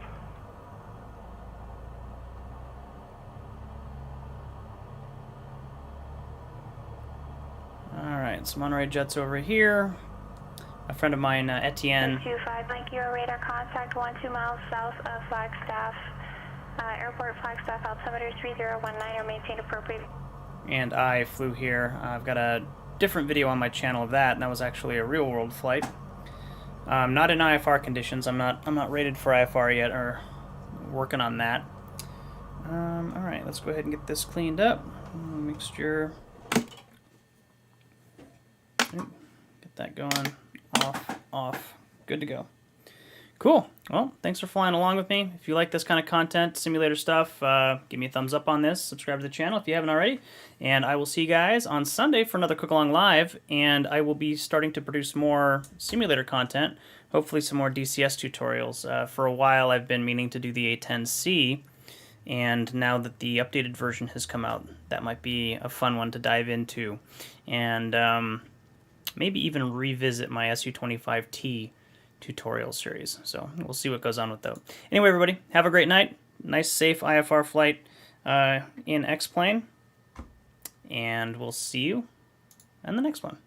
Alright, so Monterey Jet's over here. A friend of mine, Etienne. 25 Mike, your radar contact 12 miles south of Flagstaff. Airport Flagstaff altimeter 3019 or maintain appropriate. And I flew here. I've got a different video on my channel of that, and that was actually a real world flight. Not in IFR conditions. I'm not rated for IFR yet, or working on that. Alright, let's go ahead and get this cleaned up. Mixture. Get that going. Off. Good to go. Cool. Well, thanks for flying along with me. If you like this kind of content, simulator stuff, give me a thumbs up on this. Subscribe to the channel if you haven't already. And I will see you guys on Sunday for another Cook Along Live. And I will be starting to produce more simulator content, hopefully some more DCS tutorials. For a while, I've been meaning to do the A10C. And now that the updated version has come out, that might be a fun one to dive into. And maybe even revisit my SU-25T tutorial series. So we'll see what goes on with that. Anyway, everybody, have a great night. Nice, safe IFR flight in X-Plane. And we'll see you in the next one.